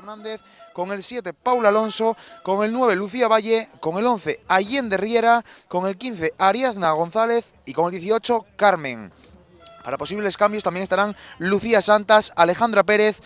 Fernández, con el 7 Paula Alonso, con el 9 Lucía Valle, con el 11 Allende Riera, con el 15 Ariadna González y con el 18 Carmen. Para posibles cambios también estarán Lucía Santas, Alejandra Pérez,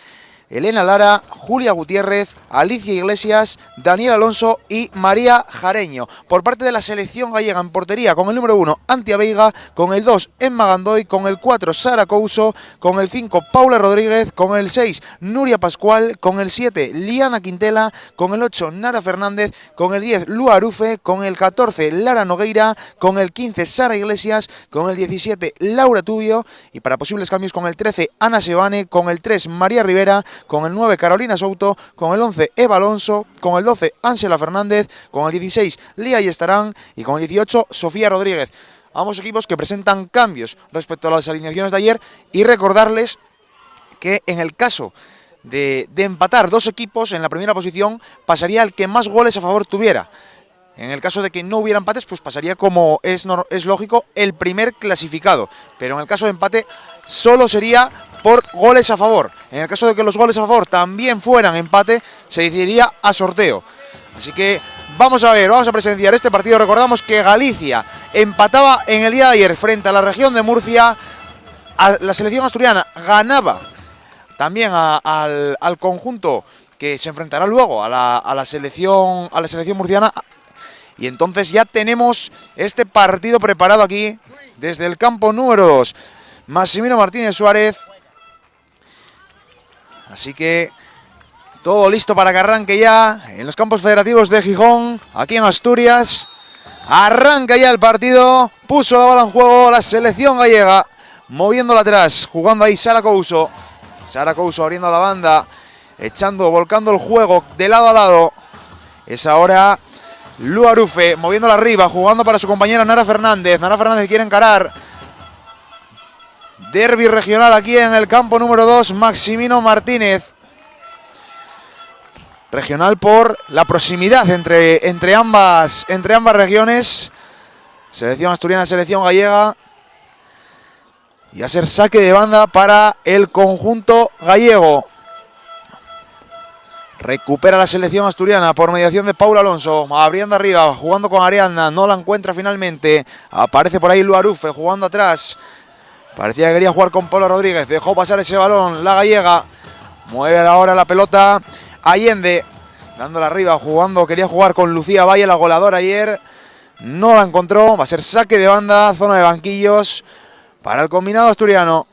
Elena Lara, Julia Gutiérrez, Alicia Iglesias, Daniel Alonso y María Jareño. Por parte de la selección gallega en portería, con el número 1 Antia Veiga, con el 2 Emma Gandoy, con el 4 Sara Couso, con el 5 Paula Rodríguez, con el 6 Nuria Pascual, con el 7 Liana Quintela, con el 8 Nara Fernández, con el 10 Lua Arufe, con el 14 Lara Nogueira, con el 15 Sara Iglesias, con el 17 Laura Tubio y para posibles cambios con el 13 Ana Sebane, con el 3 María Rivera, con el 9 Carolina Souto, con el 11 Eva Alonso, con el 12 Ángela Fernández, con el 16 Lía Yestarán y con el 18 Sofía Rodríguez. Ambos equipos que presentan cambios respecto a las alineaciones de ayer y recordarles que en el caso de empatar dos equipos en la primera posición pasaría el que más goles a favor tuviera. En el caso de que no hubiera empates, pues pasaría como es lógico el primer clasificado. Pero en el caso de empate solo sería por goles a favor. En el caso de que los goles a favor también fueran empate, se decidiría a sorteo. Así que vamos a ver, vamos a presenciar este partido. Recordamos que Galicia empataba en el día de ayer frente a la región de Murcia. La selección asturiana ganaba también al conjunto que se enfrentará luego a la selección murciana. Y entonces ya tenemos este partido preparado aquí desde el campo número 2. Massimino Martínez Suárez. Así que todo listo para que arranque ya en los campos federativos de Gijón, aquí en Asturias. Arranca ya el partido. Puso la bola en juego la selección gallega, moviéndola atrás, jugando ahí Sara Couso. Sara Couso abriendo la banda, volcando el juego de lado a lado. Es ahora Lua Arufe moviéndola arriba, jugando para su compañera Nara Fernández. Nara Fernández quiere encarar. Derbi regional aquí en el campo número 2, Massimino Martínez. Regional por la proximidad entre ambas regiones. Selección asturiana, selección gallega. Y a ser saque de banda para el conjunto gallego. Recupera la selección asturiana por mediación de Paula Alonso. Abriendo arriba, jugando con Ariadna. No la encuentra finalmente. Aparece por ahí Lua Arufe jugando atrás. Parecía que quería jugar con Paula Rodríguez. Dejó pasar ese balón la gallega. Mueve ahora la pelota Allende. Dándola arriba, quería jugar con Lucía Valle, la goleadora ayer. No la encontró. Va a ser saque de banda, zona de banquillos para el combinado asturiano.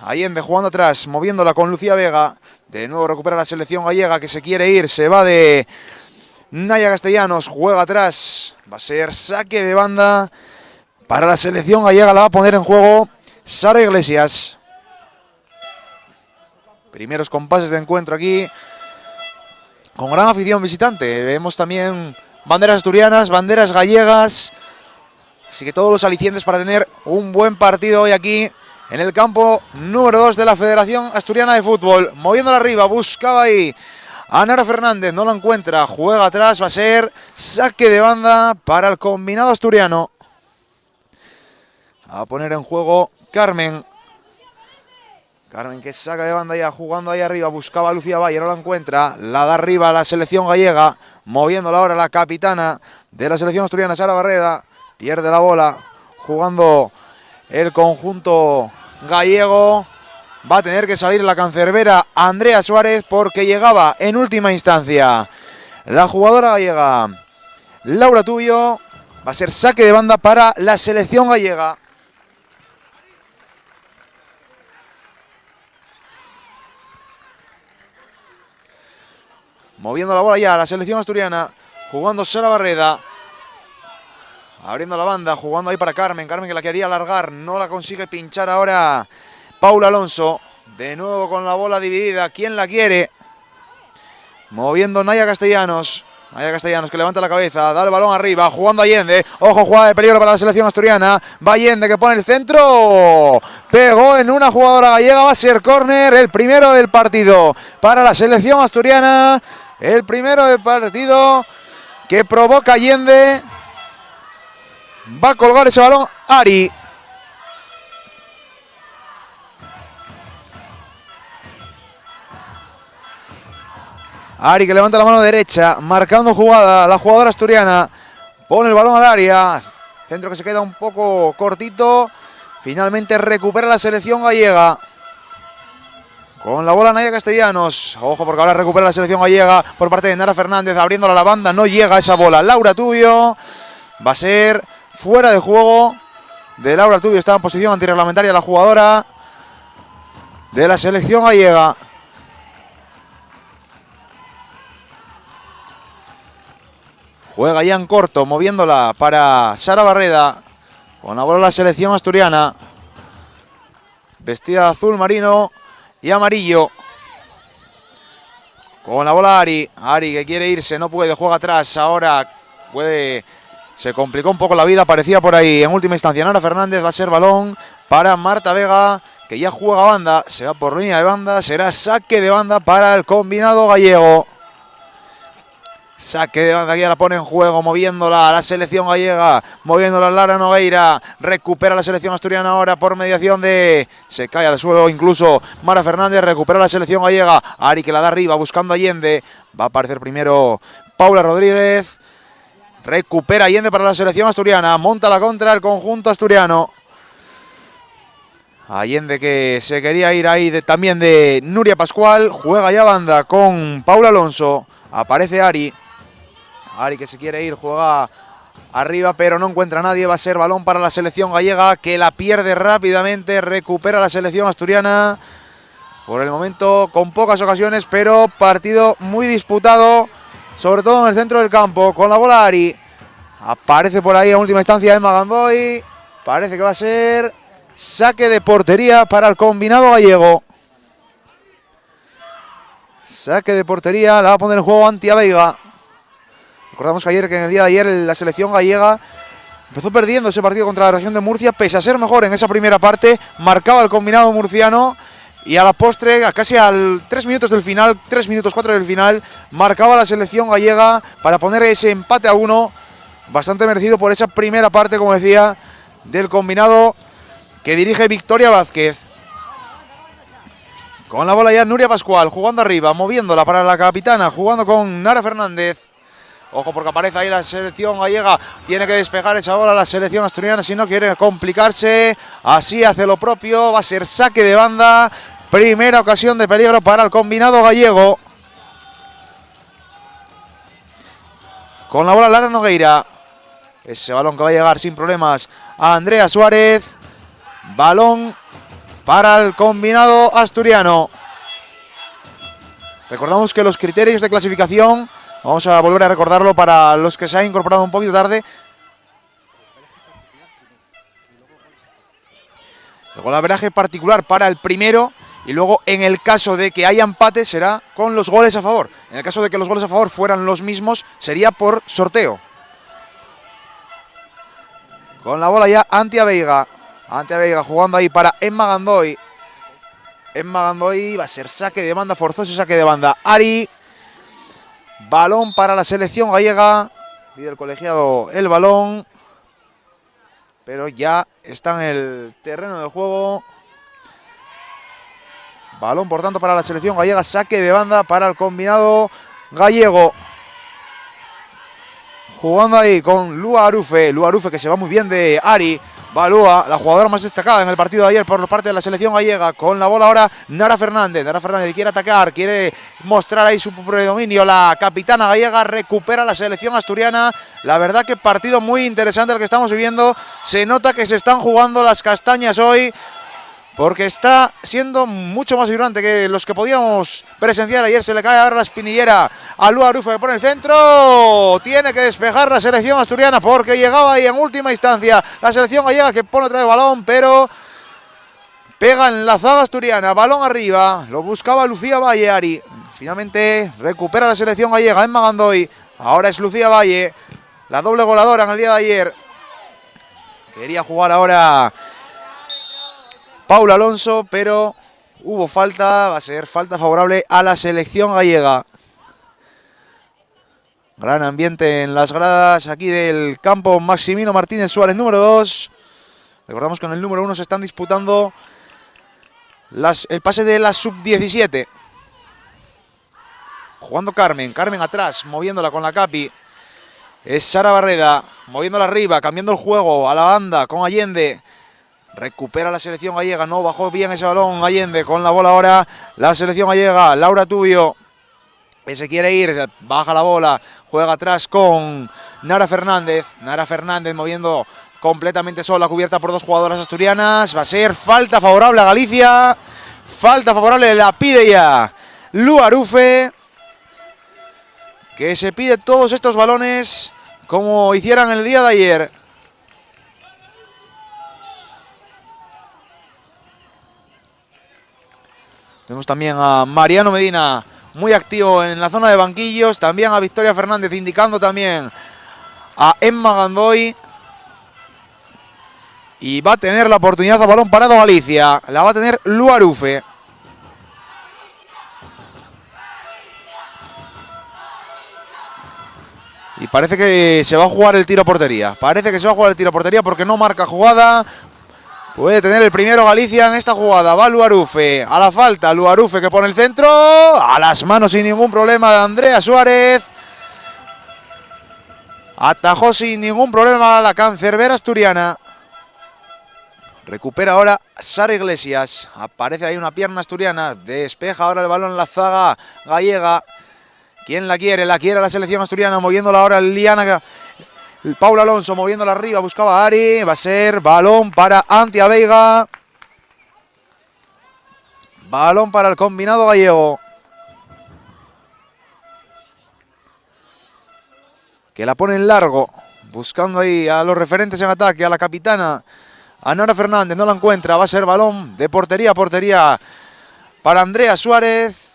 Allende jugando atrás, moviéndola con Lucía Vega. De nuevo recupera la selección gallega que se quiere ir. Se va de Naya Castellanos. Juega atrás. Va a ser saque de banda para la selección gallega. La va a poner en juego Sara Iglesias. Primeros compases de encuentro aquí. Con gran afición visitante. Vemos también banderas asturianas, banderas gallegas. Así que todos los alicientes para tener un buen partido hoy aquí en el campo número 2 de la Federación Asturiana de Fútbol. Moviéndola arriba, buscaba ahí a Nara Fernández, no la encuentra, juega atrás, va a ser saque de banda para el combinado asturiano. A poner en juego Carmen. Carmen que saca de banda ya, jugando ahí arriba, buscaba a Lucía Valle, no la encuentra. La da arriba a la selección gallega, moviéndola ahora la capitana de la selección asturiana, Sara Barreda. Pierde la bola, jugando el conjunto gallego. Va a tener que salir la cancerbera Andrea Suárez porque llegaba en última instancia la jugadora gallega Laura Tubio. Va a ser saque de banda para la selección gallega. Moviendo la bola ya la selección asturiana, jugando Sara Barreda. Abriendo la banda, jugando ahí para Carmen. Carmen que la quería alargar, no la consigue pinchar ahora Paula Alonso. De nuevo con la bola dividida. ¿Quién la quiere? Moviendo Naya Castellanos. Naya Castellanos que levanta la cabeza, da el balón arriba, jugando Allende. Ojo, jugada de peligro para la selección asturiana. Va Allende que pone el centro. Pegó en una jugadora gallega, va a ser córner. El primero del partido para la selección asturiana. El primero del partido que provoca Allende. Va a colgar ese balón Ari. Ari que levanta la mano derecha, marcando jugada, la jugadora asturiana. Pone el balón al área. Centro que se queda un poco cortito. Finalmente recupera la selección gallega. Con la bola Naya Castellanos. Ojo porque ahora recupera la selección gallega por parte de Nara Fernández. Abriéndola a la banda. No llega esa bola. Laura Tubio. Va a ser fuera de juego de Laura Tubio. Está en posición antirreglamentaria la jugadora de la selección gallega. Juega ya en corto, moviéndola para Sara Barreda. Con la bola la selección asturiana. Vestida de azul marino y amarillo. Con la bola Ari. Ari que quiere irse, no puede, juega atrás. Ahora puede. Se complicó un poco la vida, parecía por ahí. En última instancia, Nara Fernández, va a ser balón para Marta Vega, que ya juega banda. Se va por línea de banda. Será saque de banda para el combinado gallego. Saque de banda que ya la pone en juego, moviéndola a la selección gallega, moviéndola a Lara Nogueira, recupera la selección asturiana ahora por mediación de... Se cae al suelo incluso Mara Fernández, recupera la selección gallega, Ari que la da arriba buscando a Allende, va a aparecer primero Paula Rodríguez, recupera Allende para la selección asturiana, monta la contra el conjunto asturiano. Allende que se quería ir ahí también de Nuria Pascual, juega ya banda con Paula Alonso, aparece Ari. Ari que se quiere ir, juega arriba pero no encuentra a nadie, va a ser balón para la selección gallega que la pierde rápidamente, recupera la selección asturiana, por el momento con pocas ocasiones pero partido muy disputado, sobre todo en el centro del campo, con la bola Ari, aparece por ahí en última instancia Emma Gandoy, parece que va a ser saque de portería para el combinado gallego. Saque de portería, la va a poner en juego Antia Veiga. Recordamos que en el día de ayer la selección gallega empezó perdiendo ese partido contra la región de Murcia, pese a ser mejor en esa primera parte, marcaba el combinado murciano y a la postre, casi al 3 minutos del final, 3 minutos 4 del final, marcaba la selección gallega para poner ese empate a 1, bastante merecido por esa primera parte, como decía, del combinado que dirige Victoria Vázquez. Con la bola ya Nuria Pascual, jugando arriba, moviéndola para la capitana, jugando con Nara Fernández. Ojo porque aparece ahí la selección gallega, tiene que despejar esa bola la selección asturiana si no quiere complicarse, así hace lo propio, va a ser saque de banda, primera ocasión de peligro para el combinado gallego. Con la bola Lara Nogueira, ese balón que va a llegar sin problemas a Andrea Suárez, balón para el combinado asturiano. Recordamos que los criterios de clasificación, vamos a volver a recordarlo para los que se han incorporado un poquito tarde. El golaveraje particular para el primero y luego en el caso de que haya empate será con los goles a favor. En el caso de que los goles a favor fueran los mismos sería por sorteo. Con la bola ya Antia Veiga. Antia Veiga jugando ahí para Emma Gandoy. Emma Gandoy va a ser saque de banda, forzoso saque de banda. Ari. Balón para la selección gallega. Pide el colegiado el balón. Pero ya está en el terreno del juego. Balón por tanto para la selección gallega. Saque de banda para el combinado gallego. Jugando ahí con Lua Arufe. Lua Arufe que se va muy bien de Ari. Va Lua, la jugadora más destacada en el partido de ayer por parte de la selección gallega. Con la bola ahora Nara Fernández. Nara Fernández quiere atacar, quiere mostrar ahí su predominio. La capitana gallega recupera la selección asturiana. La verdad que partido muy interesante el que estamos viviendo. Se nota que se están jugando las castañas hoy, porque está siendo mucho más vibrante que los que podíamos presenciar ayer. Se le cae ahora la espinillera a Lua Arufe que pone el centro. Tiene que despejar la selección asturiana porque llegaba ahí en última instancia la selección gallega que pone otra vez balón, pero pega en la zaga asturiana. Balón arriba, lo buscaba Lucía Valle. Ari finalmente recupera la selección gallega. Emma Gandoy, ahora es Lucía Valle, la doble goleadora en el día de ayer. Quería jugar ahora Paula Alonso, pero hubo falta, va a ser falta favorable a la selección gallega. Gran ambiente en las gradas aquí del campo Maximino Martínez Suárez número 2. Recordamos que en el número 1 se están disputando el pase de la sub-17. Jugando Carmen. Carmen atrás, moviéndola con la Capi. Es Sara Barrera, moviéndola arriba, cambiando el juego a la banda con Allende. Recupera la selección gallega, no bajó bien ese balón Allende con la bola ahora. La selección gallega, Laura Tubio, que se quiere ir, baja la bola, juega atrás con Nara Fernández. Nara Fernández moviendo completamente sola, cubierta por dos jugadoras asturianas. Va a ser falta favorable a Galicia. Falta favorable, la pide ya Lu Arufe, que se pide todos estos balones como hicieran el día de ayer. Tenemos también a Mariano Medina muy activo en la zona de banquillos. También a Victoria Fernández indicando también a Emma Gandoy. Y va a tener la oportunidad a balón parado Galicia. La va a tener Lu Arufe. Y parece que se va a jugar el tiro a portería. Parece que se va a jugar el tiro a portería porque no marca jugada. Puede tener el primero Galicia en esta jugada. Va Lu Arufe. A la falta, Lu Arufe que pone el centro. A las manos sin ningún problema de Andrea Suárez. Atajó sin ningún problema la cancerbera asturiana. Recupera ahora Sara Iglesias. Aparece ahí una pierna asturiana. Despeja ahora el balón en la zaga gallega. ¿Quién la quiere? La quiere la selección asturiana. Moviéndola ahora Liana. Paula Alonso moviéndola arriba. Buscaba a Ari. Va a ser balón para Antia Veiga. Balón para el combinado gallego. Que la pone en largo. Buscando ahí a los referentes en ataque. A la capitana. A Nora Fernández. No la encuentra. Va a ser balón de portería a portería para Andrea Suárez.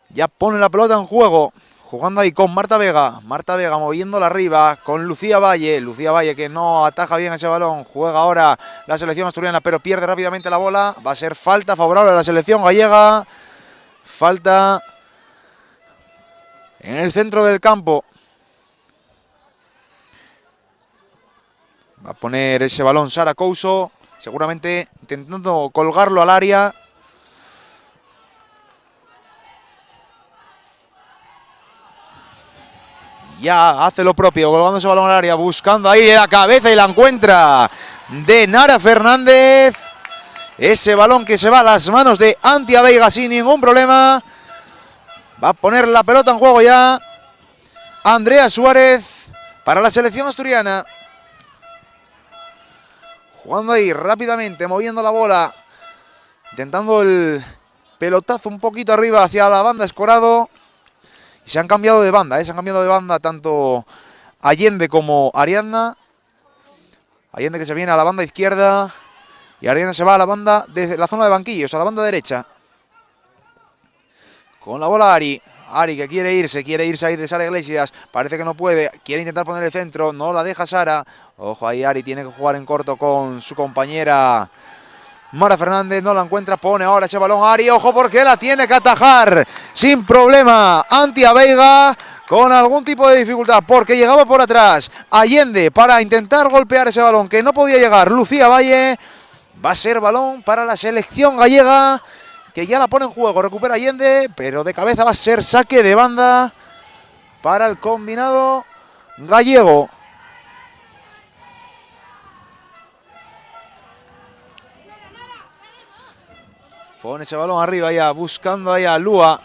Ya pone la pelota en juego. Jugando ahí con Marta Vega. Marta Vega moviéndola arriba con Lucía Valle. Lucía Valle que no ataja bien ese balón. Juega ahora la selección asturiana pero pierde rápidamente la bola. Va a ser falta favorable a la selección gallega. Falta en el centro del campo. Va a poner ese balón Sara Couso. Seguramente intentando colgarlo al área. Ya hace lo propio, colgando ese balón al área, buscando ahí la cabeza y la encuentra de Nara Fernández. Ese balón que se va a las manos de Antia Veiga sin ningún problema. Va a poner la pelota en juego ya Andrea Suárez para la selección asturiana. Jugando ahí rápidamente, moviendo la bola. Intentando el pelotazo un poquito arriba hacia la banda Escorado. Y se han cambiado de banda, se han cambiado de banda tanto Allende como Ariadna. Allende que se viene a la banda izquierda y Ariadna se va a la banda desde la zona de banquillos, a la banda derecha. Con la bola Ari. Ari que quiere irse ahí de Sara Iglesias. Parece que no puede, quiere intentar poner el centro, no la deja Sara. Ojo ahí, Ari tiene que jugar en corto con su compañera Mara Fernández, no la encuentra, pone ahora ese balón Ari, ojo porque la tiene que atajar sin problema Antia Veiga con algún tipo de dificultad porque llegaba por atrás Allende para intentar golpear ese balón que no podía llegar Lucía Valle. Va a ser balón para la selección gallega que ya la pone en juego, recupera Allende pero de cabeza va a ser saque de banda para el combinado gallego. Pone ese balón arriba ya, buscando ahí a Lua.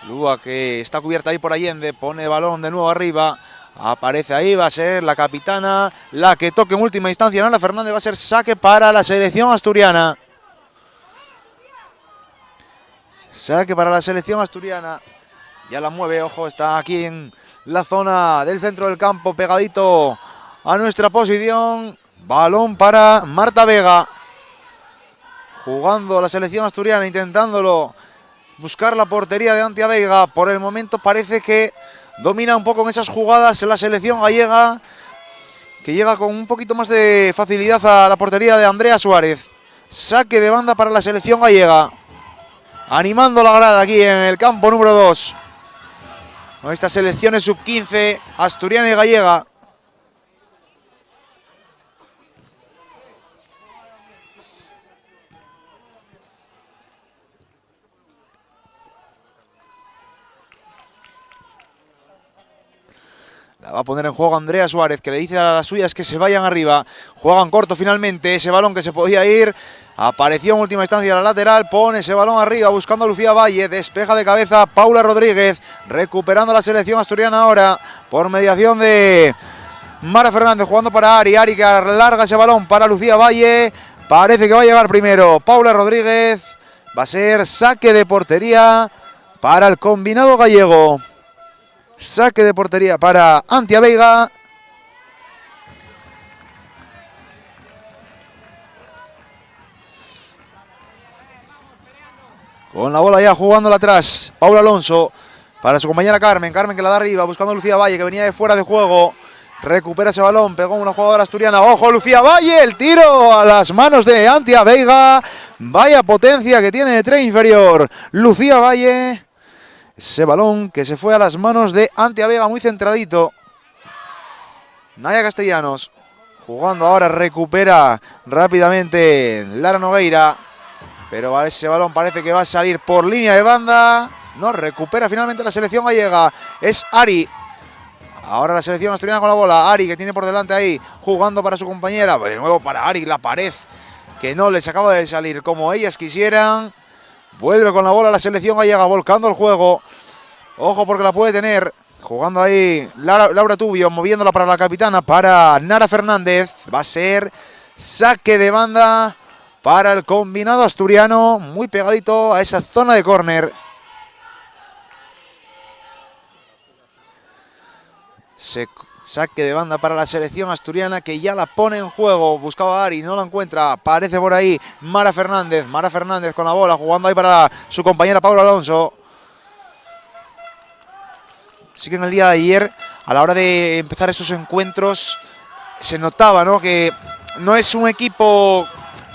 Lua que está cubierta ahí por Allende. Pone el balón de nuevo arriba. Aparece ahí, va a ser la capitana la que toque en última instancia. Nara Fernández, va a ser saque para la selección asturiana. Saque para la selección asturiana. Ya la mueve, ojo, está aquí en la zona del centro del campo, pegadito a nuestra posición. Balón para Marta Vega. Jugando la selección asturiana, intentándolo buscar la portería de Antia Veiga. Por el momento parece que domina un poco en esas jugadas en la selección gallega, que llega con un poquito más de facilidad a la portería de Andrea Suárez. Saque de banda para la selección gallega. Animando la grada aquí en el campo número 2. Con estas selecciones sub-15 asturiana y gallega. La va a poner en juego Andrea Suárez, que le dice a las suyas que se vayan arriba. Juegan corto finalmente, ese balón que se podía ir. Apareció en última instancia la lateral, pone ese balón arriba buscando a Lucía Valle, despeja de cabeza Paula Rodríguez, recuperando la selección asturiana ahora por mediación de Mara Fernández, jugando para Ari, Ari que alarga ese balón para Lucía Valle, parece que va a llegar primero Paula Rodríguez, va a ser saque de portería para el combinado gallego, saque de portería para Antia Veiga. Con la bola ya jugándola atrás, Paula Alonso para su compañera Carmen, Carmen que la da arriba, buscando a Lucía Valle que venía de fuera de juego, recupera ese balón, pegó una jugadora asturiana, ojo Lucía Valle, el tiro a las manos de Antia Veiga, vaya potencia que tiene de tren inferior, Lucía Valle, ese balón que se fue a las manos de Antia Veiga muy centradito, Naya Castellanos, jugando ahora, recupera rápidamente Lara Nogueira, pero ese balón parece que va a salir por línea de banda. No, recupera finalmente la selección gallega. Es Ari. Ahora la selección asturiana con la bola. Ari que tiene por delante ahí, jugando para su compañera. De nuevo para Ari, la pared que no les acaba de salir como ellas quisieran. Vuelve con la bola la selección gallega, volcando el juego. Ojo porque la puede tener. Jugando ahí Laura Tubio, moviéndola para la capitana, para Nara Fernández. Va a ser saque de banda para el combinado asturiano, muy pegadito a esa zona de córner. Saque de banda para la selección asturiana que ya la pone en juego. Buscaba a Ari, no la encuentra. Aparece por ahí Mara Fernández. Mara Fernández con la bola, jugando ahí para su compañera Paula Alonso. Sí que en el día de ayer, a la hora de empezar esos encuentros, se notaba, ¿no?, que no es un equipo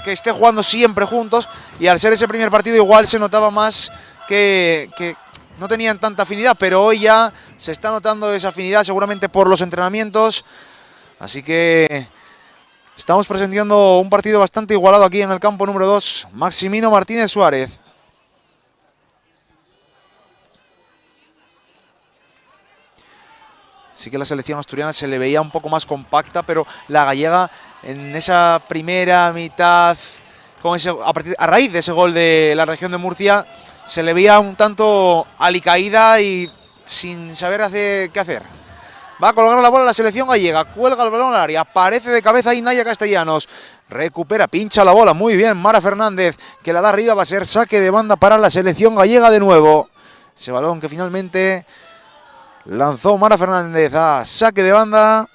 que esté jugando siempre juntos, y al ser ese primer partido igual se notaba más que no tenían tanta afinidad, pero hoy ya se está notando esa afinidad seguramente por los entrenamientos, así que estamos presenciando un partido bastante igualado aquí en el campo número 2, Maximino Martínez Suárez. Sí que la selección asturiana se le veía un poco más compacta, pero la gallega en esa primera mitad, con a raíz de ese gol de la región de Murcia, se le veía un tanto alicaída y sin saber qué hacer. Va a colgar la bola la selección gallega, cuelga el balón al área, aparece de cabeza ahí Naya Castellanos, recupera, pincha la bola, muy bien Mara Fernández, que la da arriba, va a ser saque de banda para la selección gallega de nuevo. Ese balón que finalmente lanzó Mara Fernández a saque de banda.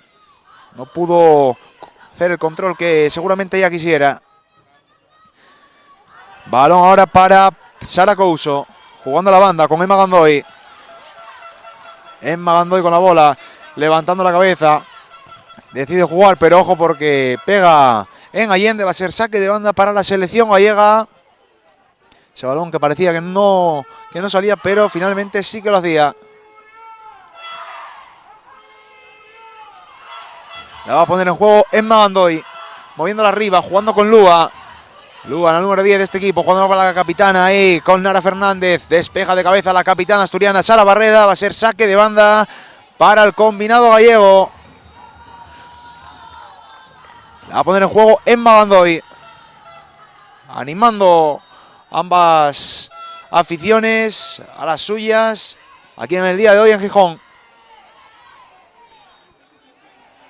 No pudo hacer el control que seguramente ella quisiera. Balón ahora para Sara Couso, jugando a la banda con Emma Gandoy. Emma Gandoy con la bola, levantando la cabeza. Decide jugar, pero ojo porque pega en Allende. Va a ser saque de banda para la selección gallega. Ese balón que parecía que no salía, pero finalmente sí que lo hacía. La va a poner en juego Emma Gandoy, moviéndola arriba, jugando con Lua. Lua, la número 10 de este equipo, jugando para la capitana ahí, con Nara Fernández. Despeja de cabeza la capitana asturiana Sara Barreda. Va a ser saque de banda para el combinado gallego. La va a poner en juego Emma Gandoy, animando ambas aficiones a las suyas aquí en el día de hoy en Gijón.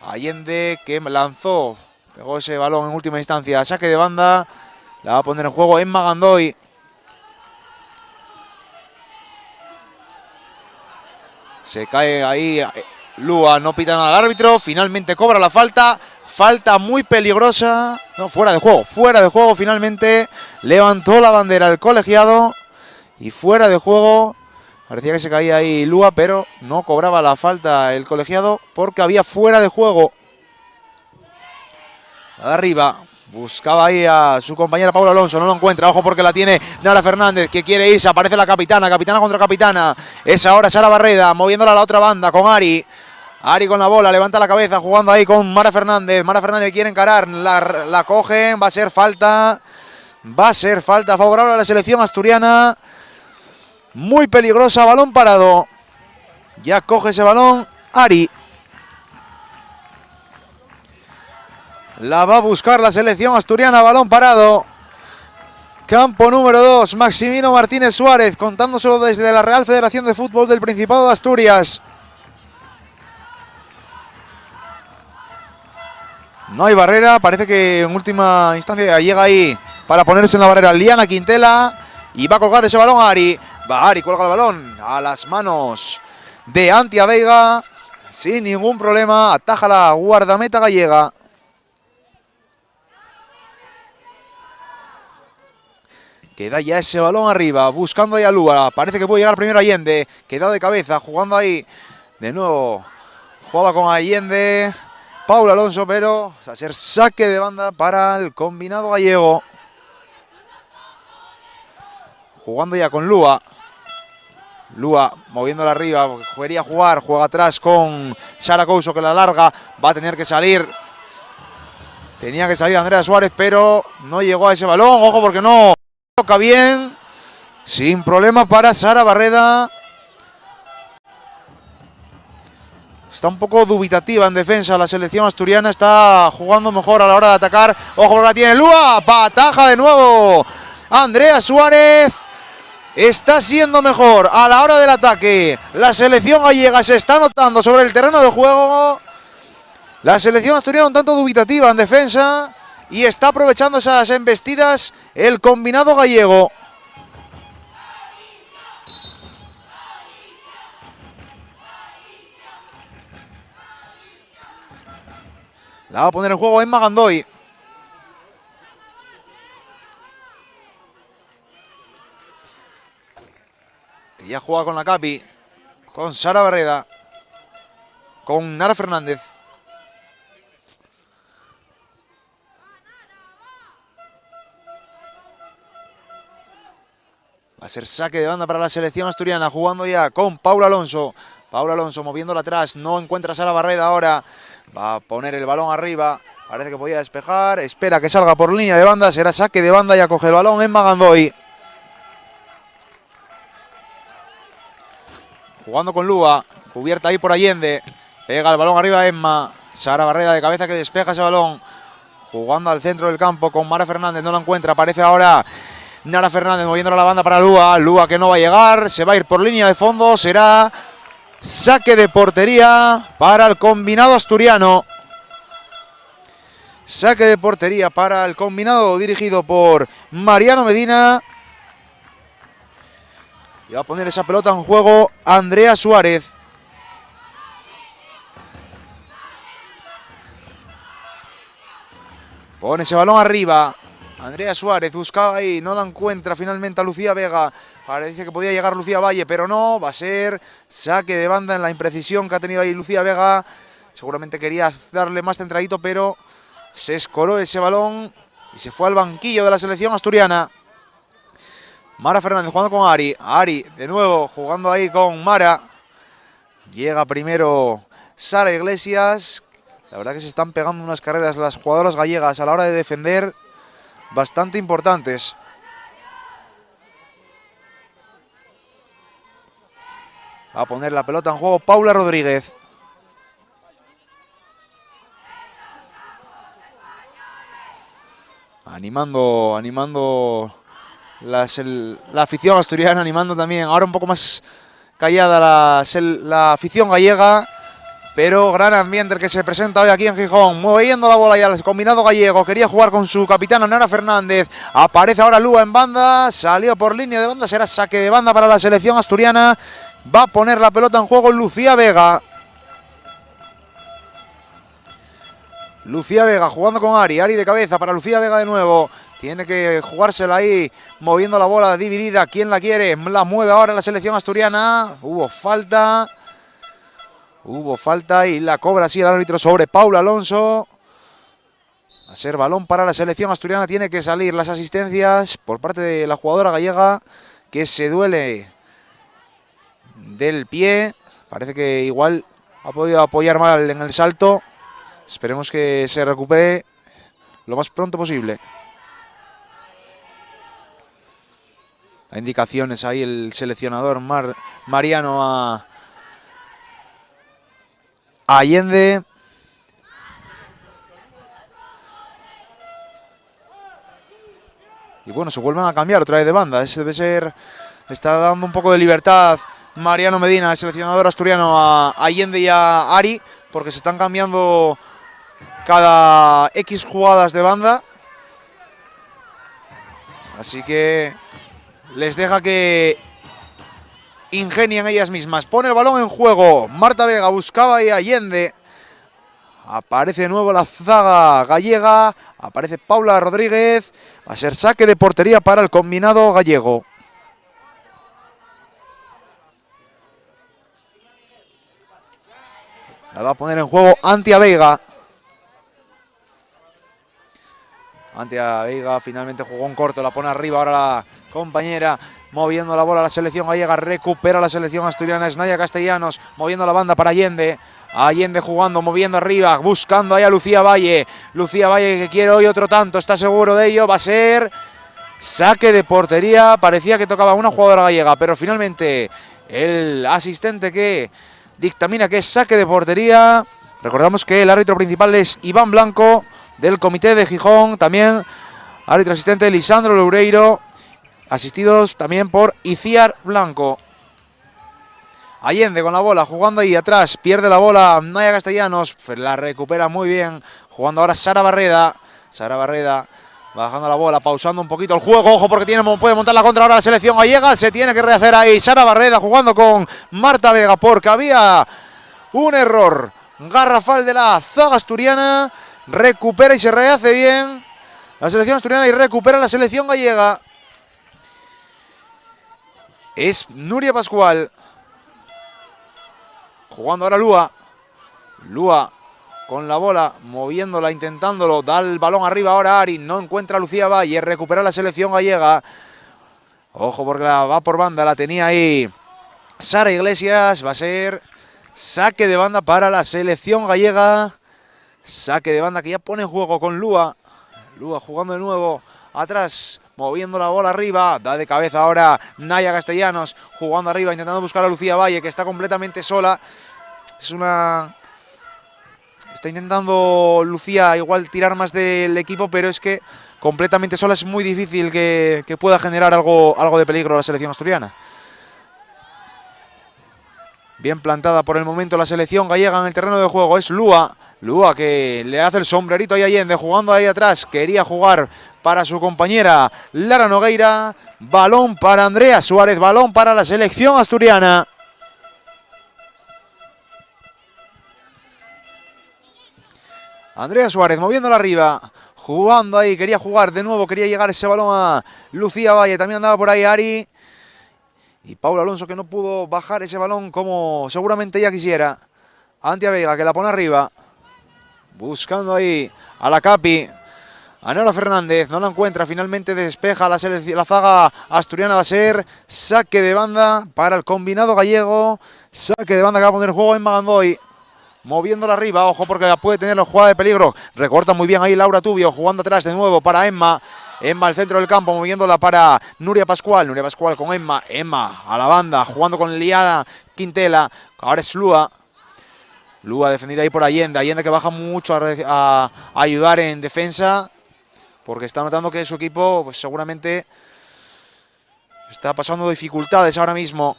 Allende que lanzó, pegó ese balón en última instancia, saque de banda, la va a poner en juego Emma Gandoy. Se cae ahí Lua, no pita nada al árbitro, finalmente cobra la falta, falta muy peligrosa, no, fuera de juego finalmente, levantó la bandera el colegiado y fuera de juego. Parecía que se caía ahí Lua, pero no cobraba la falta el colegiado porque había fuera de juego. La de arriba, buscaba ahí a su compañera Paula Alonso, no lo encuentra. Ojo porque la tiene Nara Fernández, que quiere irse. Aparece la capitana, capitana contra capitana. Es ahora Sara Barreda, moviéndola a la otra banda con Ari. Ari con la bola, levanta la cabeza, jugando ahí con Mara Fernández. Mara Fernández quiere encarar, la cogen, va a ser falta. Va a ser falta favorable a la selección asturiana. Muy peligrosa, balón parado. Ya coge ese balón Ari. La va a buscar la selección asturiana, balón parado. Campo número 2, Maximino Martínez Suárez, contándoselo desde la Real Federación de Fútbol del Principado de Asturias. No hay barrera, parece que en última instancia llega ahí para ponerse en la barrera Liana Quintela. Y va a colgar ese balón a Ari. Va Ari, cuelga el balón a las manos de Antia Veiga. Sin ningún problema, ataja la guardameta gallega. Queda ya ese balón arriba, buscando ahí a Lúa. Parece que puede llegar primero Allende. Queda de cabeza, jugando ahí. De nuevo, jugaba con Allende. Paulo Alonso, pero va a ser saque de banda para el combinado gallego. Jugando ya con Lúa. Lúa moviéndola arriba, quería jugar, juega atrás con Sara Couso que la larga. Va a tener que salir. Tenía que salir Andrea Suárez, pero no llegó a ese balón. Ojo porque no toca bien. Sin problema para Sara Barreda. Está un poco dubitativa en defensa la selección asturiana. Está jugando mejor a la hora de atacar. Ojo porque la tiene Lúa. Pataja de nuevo. Andrea Suárez está siendo mejor a la hora del ataque. La selección gallega se está notando sobre el terreno de juego. La selección asturiana un tanto dubitativa en defensa. Y está aprovechando esas embestidas el combinado gallego. La va a poner en juego Emma Gandoy. Que ya juega con la Capi. Con Sara Barreda. Con Nara Fernández. Va a ser saque de banda para la selección asturiana. Jugando ya con Paulo Alonso. Paulo Alonso moviéndola atrás. No encuentra a Sara Barreda ahora. Va a poner el balón arriba. Parece que podía despejar. Espera que salga por línea de banda. Será saque de banda. Ya coge el balón Emma Gandoy. Jugando con Lúa. Cubierta ahí por Allende. Pega el balón arriba Emma. Sara Barreda de cabeza que despeja ese balón. Jugando al centro del campo con Mara Fernández. No la encuentra. Aparece ahora Nara Fernández moviendo la banda para Lúa. Lúa que no va a llegar. Se va a ir por línea de fondo. Será saque de portería para el combinado asturiano. Saque de portería para el combinado dirigido por Mariano Medina. Y va a poner esa pelota en juego Andrea Suárez. Pone ese balón arriba. Andrea Suárez buscaba ahí, no la encuentra finalmente a Lucía Vega. Parece que podía llegar Lucía Valle, pero no. Va a ser saque de banda en la imprecisión que ha tenido ahí Lucía Vega. Seguramente quería darle más centradito, pero se escoró ese balón y se fue al banquillo de la selección asturiana. Mara Fernández jugando con Ari. Ari de nuevo jugando ahí con Mara. Llega primero Sara Iglesias. La verdad que se están pegando unas carreras las jugadoras gallegas a la hora de defender bastante importantes. Va a poner la pelota en juego Paula Rodríguez. Animando la afición asturiana, animando también. Ahora un poco más callada la afición gallega. Pero gran ambiente el que se presenta hoy aquí en Gijón. Moviendo la bola ya el combinado gallego. Quería jugar con su capitana Nara Fernández. Aparece ahora Lúa en banda. Salió por línea de banda. Será saque de banda para la selección asturiana. Va a poner la pelota en juego Lucía Vega. Lucía Vega jugando con Ari. Ari de cabeza para Lucía Vega de nuevo. Tiene que jugársela ahí. Moviendo la bola dividida. ¿Quién la quiere? La mueve ahora la selección asturiana. Hubo falta y la cobra así el árbitro sobre Paulo Alonso. Va a ser balón para la selección asturiana. Tiene que salir las asistencias por parte de la jugadora gallega que se duele del pie. Parece que igual ha podido apoyar mal en el salto. Esperemos que se recupere lo más pronto posible. Da indicaciones ahí el seleccionador Mariano a Allende. Y bueno, se vuelven a cambiar otra vez de banda. Ese debe ser... Está dando un poco de libertad Mariano Medina, el seleccionador asturiano, a Allende y a Ari, porque se están cambiando cada X jugadas de banda. Así que les deja que ingenien ellas mismas. Pone el balón en juego. Marta Vega buscaba ahí a Allende. Aparece de nuevo la zaga gallega. Aparece Paula Rodríguez. Va a ser saque de portería para el combinado gallego. La va a poner en juego Antia Veiga. Antia Veiga finalmente jugó un corto, la pone arriba ahora la compañera, moviendo la bola a la selección gallega, recupera la selección asturiana, es Naya Castellanos, moviendo la banda para Allende. Allende jugando, moviendo arriba, buscando ahí a Lucía Valle. Lucía Valle que quiere hoy otro tanto, está seguro de ello, va a ser saque de portería. Parecía que tocaba una jugadora gallega, pero finalmente el asistente que dictamina que es saque de portería. Recordamos que el árbitro principal es Iván Blanco, del Comité de Gijón, también árbitro asistente Lisandro Loureiro, asistidos también por Iciar Blanco. Allende con la bola, jugando ahí atrás, pierde la bola Naya Castellanos, la recupera muy bien, jugando ahora Sara Barreda. Sara Barreda bajando la bola, pausando un poquito el juego, ojo porque puede montar la contra ahora la selección gallega, se tiene que rehacer ahí Sara Barreda jugando con Marta Vega, porque había un error garrafal de la zaga asturiana. Recupera y se rehace bien la selección asturiana y recupera la selección gallega. Es Nuria Pascual. Jugando ahora Lua. Lua con la bola, moviéndola, intentándolo. Da el balón arriba ahora Ari. No encuentra a Lucía Valle. Recupera la selección gallega. Ojo porque la va por banda. La tenía ahí Sara Iglesias. Va a ser saque de banda para la selección gallega. Saque de banda que ya pone en juego con Lua. Lua jugando de nuevo atrás, moviendo la bola arriba. Da de cabeza ahora Naya Castellanos, jugando arriba, intentando buscar a Lucía Valle, que está completamente sola. Está intentando Lucía igual tirar más del equipo, pero es que completamente sola es muy difícil que pueda generar algo de peligro a la selección asturiana. Bien plantada por el momento la selección gallega en el terreno de juego. Es Lua. Lua que le hace el sombrerito a Allende, jugando ahí atrás. Quería jugar para su compañera Lara Nogueira. Balón para Andrea Suárez. Balón para la selección asturiana. Andrea Suárez moviéndola arriba. Jugando ahí. Quería jugar de nuevo. Quería llegar ese balón a Lucía Valle. También andaba por ahí Ari. Y Paula Alonso que no pudo bajar ese balón como seguramente ella quisiera. Antia Veiga que la pone arriba. Buscando ahí a la Capi. A Nora Fernández. No la encuentra. Finalmente despeja la zaga asturiana. Va a ser saque de banda para el combinado gallego. Saque de banda que va a poner en juego en Magandoy. Moviéndola arriba. Ojo porque la puede tener la jugada de peligro. Recorta muy bien ahí Laura Tubio. Jugando atrás de nuevo para Emma. Emma al centro del campo, moviéndola para Nuria Pascual. Nuria Pascual con Emma. Emma a la banda, jugando con Liana Quintela. Ahora es Lua. Lua defendida ahí por Allende. Allende que baja mucho a ayudar en defensa, porque está notando que su equipo pues, seguramente está pasando dificultades ahora mismo.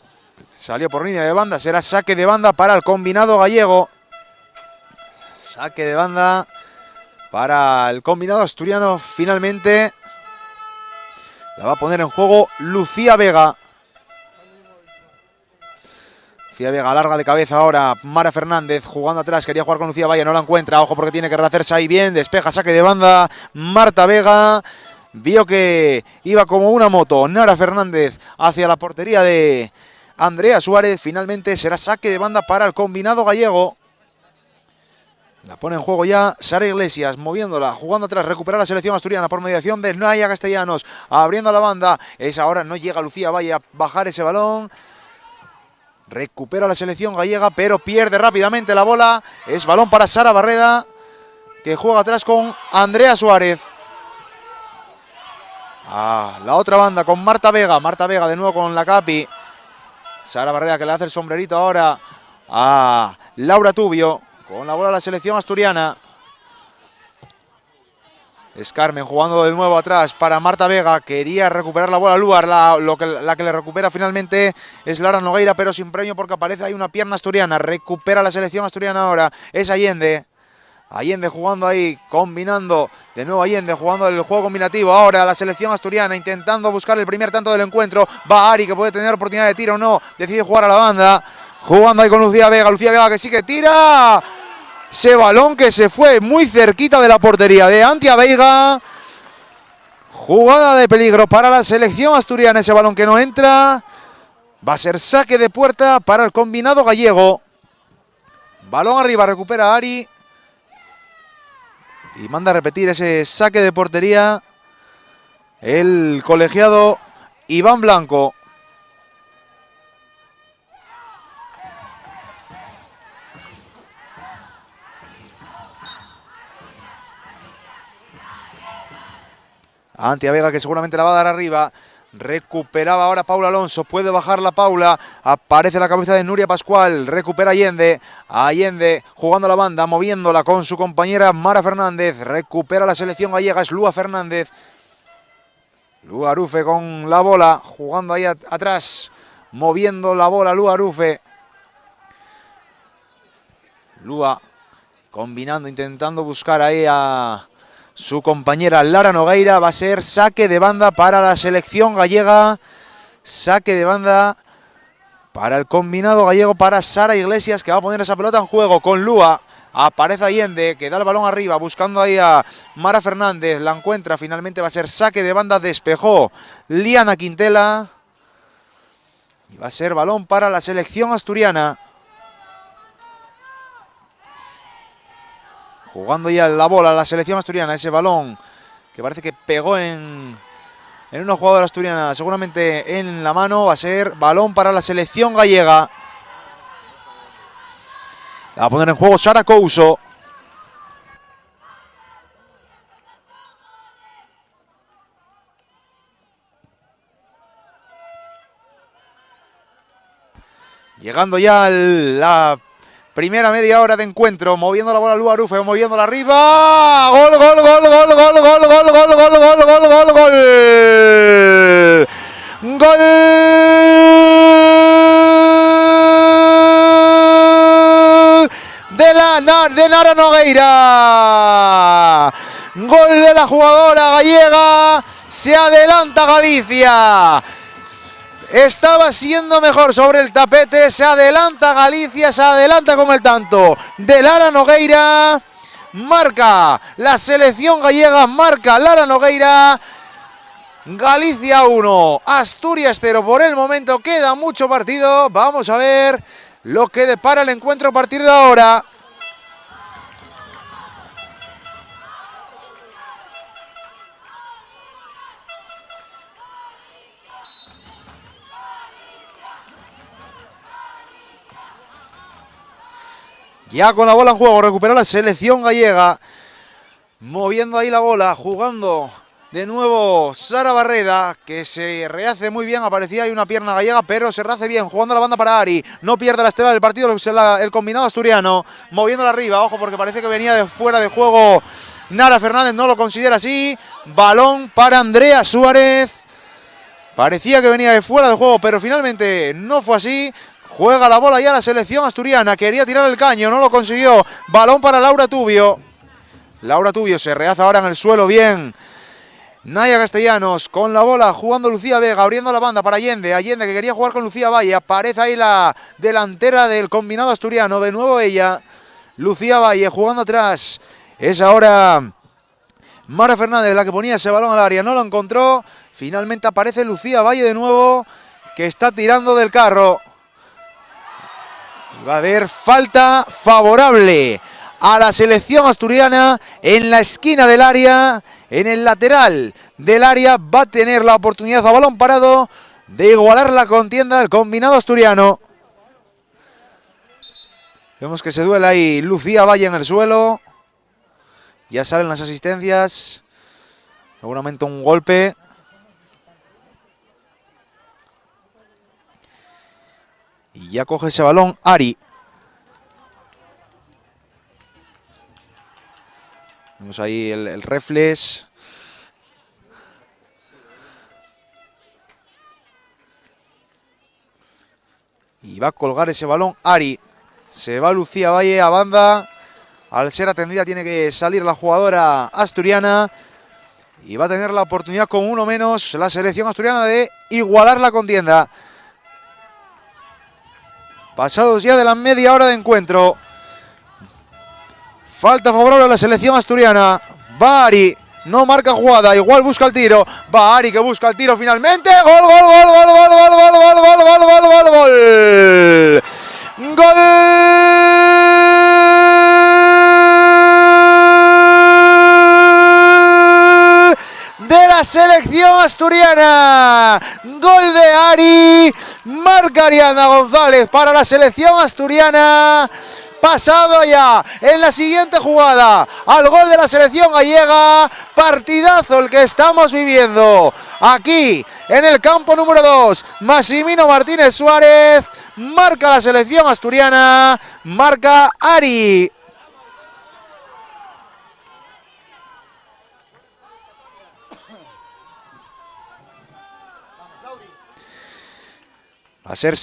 Salió por línea de banda. Será saque de banda para el combinado gallego. Saque de banda para el combinado asturiano finalmente. La va a poner en juego Lucía Vega. Lucía Vega larga de cabeza ahora. Mara Fernández jugando atrás. Quería jugar con Lucía Valle, no la encuentra. Ojo porque tiene que rehacerse ahí bien. Despeja, saque de banda. Marta Vega. Vio que iba como una moto. Nara Fernández hacia la portería de Andrea Suárez. Finalmente será saque de banda para el combinado gallego. La pone en juego ya Sara Iglesias, moviéndola, jugando atrás, recupera la selección asturiana por mediación de Naya Castellanos, abriendo la banda. Es ahora, no llega Lucía Valle a bajar ese balón. Recupera la selección gallega, pero pierde rápidamente la bola. Es balón para Sara Barreda, que juega atrás con Andrea Suárez. La otra banda con Marta Vega. Marta Vega de nuevo con la Capi. Sara Barreda que le hace el sombrerito ahora a Laura Tubio. Con la bola la selección asturiana. Es Carmen jugando de nuevo atrás para Marta Vega. Quería recuperar la bola Luar. La que le recupera finalmente es Lara Nogueira, pero sin premio porque aparece ahí una pierna asturiana. Recupera la selección asturiana ahora. Es Allende. Allende jugando ahí, combinando. De nuevo Allende jugando el juego combinativo. Ahora la selección asturiana intentando buscar el primer tanto del encuentro. Va Ari, que puede tener oportunidad de tiro o no. Decide jugar a la banda. Jugando ahí con Lucía Vega. Lucía Vega que sí que tira. Ese balón que se fue muy cerquita de la portería de Antia Veiga. Jugada de peligro para la selección asturiana. Ese balón que no entra. Va a ser saque de puerta para el combinado gallego. Balón arriba, recupera Ari. Y manda a repetir ese saque de portería el colegiado Iván Blanco. Antia Vega que seguramente la va a dar arriba. Recuperaba ahora Paula Alonso. Puede bajar la Paula. Aparece la cabeza de Nuria Pascual. Recupera Allende. Allende jugando la banda, moviéndola con su compañera Mara Fernández. Recupera la selección gallega. Es Lua Fernández. Lua Arufe con la bola. Jugando ahí atrás. Moviendo la bola Lua Arufe. Lua combinando, intentando buscar ahí a su compañera Lara Nogueira. Va a ser saque de banda para la selección gallega. Saque de banda para el combinado gallego, para Sara Iglesias, que va a poner esa pelota en juego con Lua. Aparece Allende, que da el balón arriba, buscando ahí a Mara Fernández. La encuentra, finalmente va a ser saque de banda. Despejó Liana Quintela. Y va a ser balón para la selección asturiana. Jugando ya la bola la selección asturiana. Ese balón que parece que pegó en una jugadora asturiana, seguramente en la mano. Va a ser balón para la selección gallega. La va a poner en juego Sara Couso. Llegando ya la primera media hora de encuentro, moviendo la bola Lua Arufe, moviéndola arriba. Gol, gol, gol, gol, gol, gol, gol, gol, gol, gol, gol, gol, gol. Gol de Lara Nogueira. Gol de la jugadora gallega. Se adelanta Galicia. Estaba siendo mejor sobre el tapete. Se adelanta Galicia, se adelanta con el tanto de Lara Nogueira. Marca la selección gallega, marca Lara Nogueira. Galicia 1, Asturias 0 por el momento. Queda mucho partido. Vamos a ver lo que depara el encuentro a partir de ahora. Ya con la bola en juego, recupera la selección gallega. Moviendo ahí la bola, jugando de nuevo Sara Barreda, que se rehace muy bien. Aparecía ahí una pierna gallega, pero se rehace bien. Jugando la banda para Ari. No pierde la estela del partido el combinado asturiano. Moviéndola arriba, ojo, porque parece que venía de fuera de juego Nara Fernández. No lo considera así. Balón para Andrea Suárez. Parecía que venía de fuera de juego, pero finalmente no fue así. Juega la bola ya la selección asturiana. Quería tirar el caño, no lo consiguió. Balón para Laura Tubio. Laura Tubio se rehace ahora en el suelo bien. Naya Castellanos con la bola, jugando Lucía Vega, abriendo la banda para Allende. Allende que quería jugar con Lucía Valle. Aparece ahí la delantera del combinado asturiano. De nuevo ella. Lucía Valle jugando atrás. Es ahora Mara Fernández la que ponía ese balón al área. No lo encontró. Finalmente aparece Lucía Valle de nuevo, que está tirando del carro. Va a haber falta favorable a la selección asturiana en la esquina del área, en el lateral del área. Va a tener la oportunidad a balón parado de igualar la contienda del combinado asturiano. Vemos que se duela ahí Lucía Valle en el suelo. Ya salen las asistencias. Seguramente un golpe. Y ya coge ese balón Ari. Vemos ahí el reflex. Y va a colgar ese balón Ari. Se va Lucía Valle a banda. Al ser atendida tiene que salir la jugadora asturiana. Y va a tener la oportunidad con uno menos la selección asturiana de igualar la contienda. Pasados ya de la media hora de encuentro. Falta favorable a la selección asturiana. Va Ari. No marca jugada, igual busca el tiro. Va Ari que busca el tiro finalmente. ¡Gol, gol, gol, gol, gol, gol, gol, gol, gol, gol, gol, gol, gol! ¡Gol! De la selección asturiana. Gol de Ari. Marca Ariadna González para la selección asturiana. Pasado ya en la siguiente jugada al gol de la selección gallega. Partidazo el que estamos viviendo aquí en el campo número 2. Massimino Martínez Suárez. Marca la selección asturiana. Marca Ari. Va a ser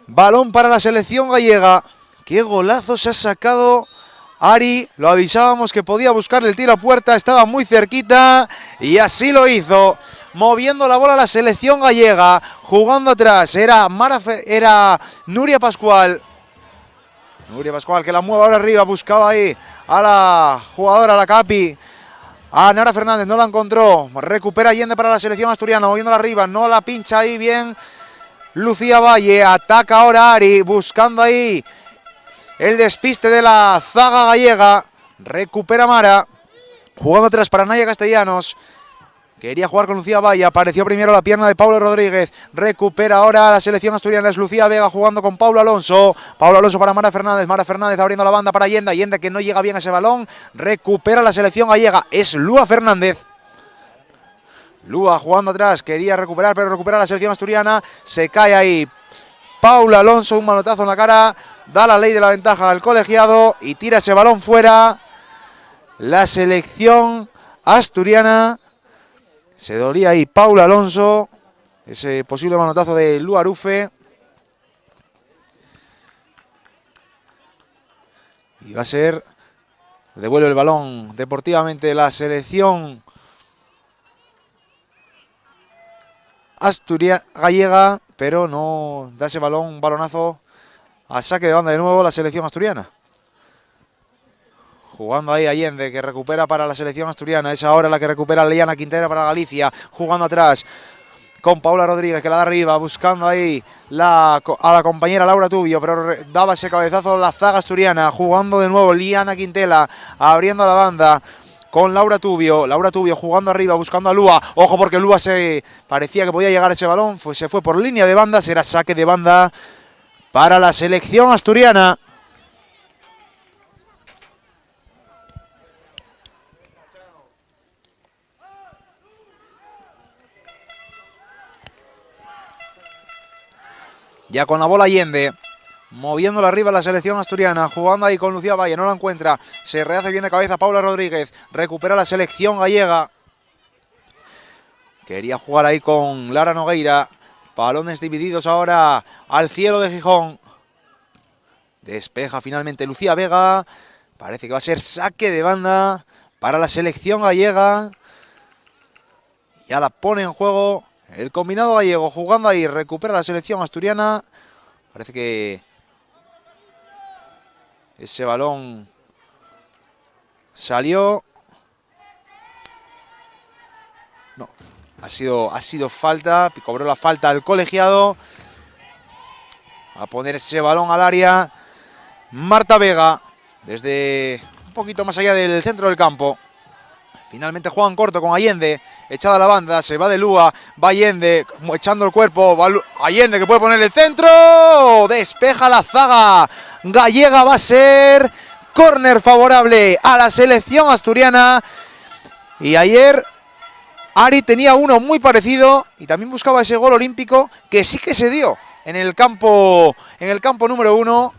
balón para la selección gallega. ¡Qué golazo se ha sacado Ari! Lo avisábamos que podía buscarle el tiro a puerta, estaba muy cerquita y así lo hizo. Moviendo la bola a la selección gallega, jugando atrás, era Nuria Pascual. Nuria Pascual que la mueve ahora arriba, buscaba ahí a la jugadora, a la Capi. A Nara Fernández, no la encontró. Recupera Allende para la selección asturiana, moviéndola arriba, no la pincha ahí bien. Lucía Valle, ataca ahora Ari, buscando ahí el despiste de la zaga gallega. Recupera Mara. Jugando atrás para Naya Castellanos. Quería jugar con Lucía Valle. Apareció primero la pierna de Pablo Rodríguez. Recupera ahora la selección asturiana. Es Lucía Vega jugando con Paulo Alonso. Paulo Alonso para Mara Fernández. Mara Fernández abriendo la banda para Allende. Allende que no llega bien a ese balón. Recupera la selección gallega. Es Lua Fernández. Lua jugando atrás. Quería recuperar, pero recupera la selección asturiana. Se cae ahí Paulo Alonso. Un manotazo en la cara. Da la ley de la ventaja al colegiado y tira ese balón fuera. La selección asturiana. Se dolía ahí Paulo Alonso. Ese posible manotazo de Lu Arufe. Y va a ser... Devuelve el balón deportivamente la selección asturiana gallega. Pero no da ese balón, un balonazo. A saque de banda de nuevo la selección asturiana. Jugando ahí Allende que recupera para la selección asturiana. Es ahora la que recupera Leiana Quintera para Galicia. Jugando atrás con Paula Rodríguez que la da arriba. Buscando ahí a la compañera Laura Tubio. Pero daba ese cabezazo la zaga asturiana. Jugando de nuevo Leiana Quintela. Abriendo la banda con Laura Tubio. Laura Tubio jugando arriba buscando a Lua. Ojo porque Lua se parecía que podía llegar a ese balón. Se fue por línea de banda. Será saque de banda para la selección asturiana. Ya con la bola Allende. Moviéndola arriba la selección asturiana. Jugando ahí con Lucía Valle. No la encuentra. Se rehace bien de cabeza Paula Rodríguez. Recupera la selección gallega. Quería jugar ahí con Lara Nogueira. Balones divididos ahora al cielo de Gijón. Despeja finalmente Lucía Vega. Parece que va a ser saque de banda para la selección gallega. Ya la pone en juego el combinado gallego. Jugando ahí. Recupera la selección asturiana. Parece que ese balón salió. No. Ha sido falta, cobró la falta al colegiado. A poner ese balón al área. Marta Vega, desde un poquito más allá del centro del campo. Finalmente juegan corto con Allende. Echada a la banda, se va de Lua. Va Allende, echando el cuerpo. Va Allende que puede poner el centro. Despeja la zaga gallega. Va a ser córner favorable a la selección asturiana. Y ayer Ari tenía uno muy parecido y también buscaba ese gol olímpico que sí que se dio en el campo número 1.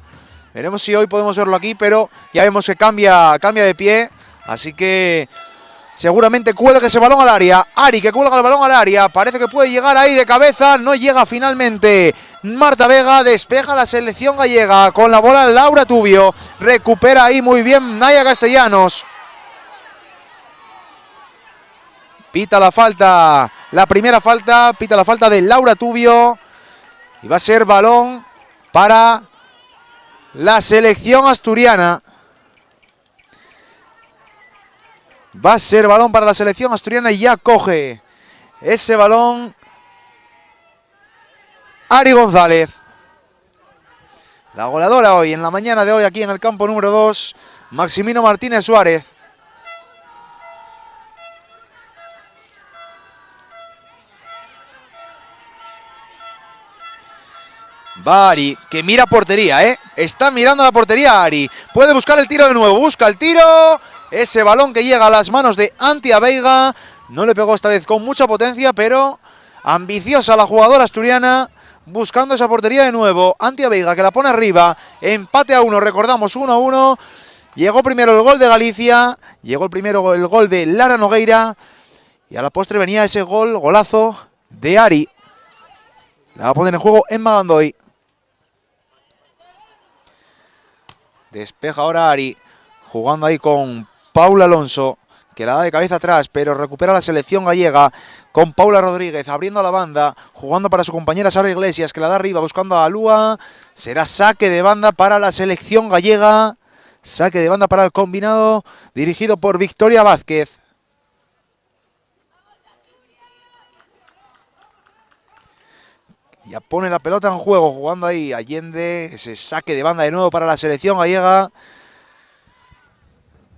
Veremos si hoy podemos verlo aquí, pero ya vemos que cambia de pie. Así que seguramente cuelga ese balón al área. Ari que cuelga el balón al área. Parece que puede llegar ahí de cabeza. No llega finalmente. Marta Vega despeja la selección gallega. Con la bola Laura Tubio. Recupera ahí muy bien Naya Castellanos. Pita la falta. La primera falta. Pita la falta de Laura Tubio. Y va a ser balón para la selección asturiana. Va a ser balón para la selección asturiana y ya coge ese balón Ari González. La goleadora hoy, en la mañana de hoy, aquí en el campo número 2, Maximino Martínez Suárez. Va Ari, que mira portería, Está mirando la portería Ari. Puede buscar el tiro de nuevo, busca el tiro. Ese balón que llega a las manos de Antia Veiga. No le pegó esta vez con mucha potencia, pero ambiciosa la jugadora asturiana. Buscando esa portería de nuevo. Antia Veiga que la pone arriba. Empate a 1, recordamos 1-1. Llegó primero el gol de Galicia. Llegó el gol de Lara Nogueira. Y a la postre venía ese golazo de Ari. La va a poner en juego Emma Gandoy. Despeja ahora Ari. Jugando ahí con Paula Alonso, que la da de cabeza atrás, pero recupera la selección gallega con Paula Rodríguez abriendo la banda, jugando para su compañera Sara Iglesias, que la da arriba buscando a Alúa. Será saque de banda para la selección gallega. Saque de banda para el combinado dirigido por Victoria Vázquez. Ya pone la pelota en juego, jugando ahí Allende. Ese saque de banda de nuevo para la selección gallega.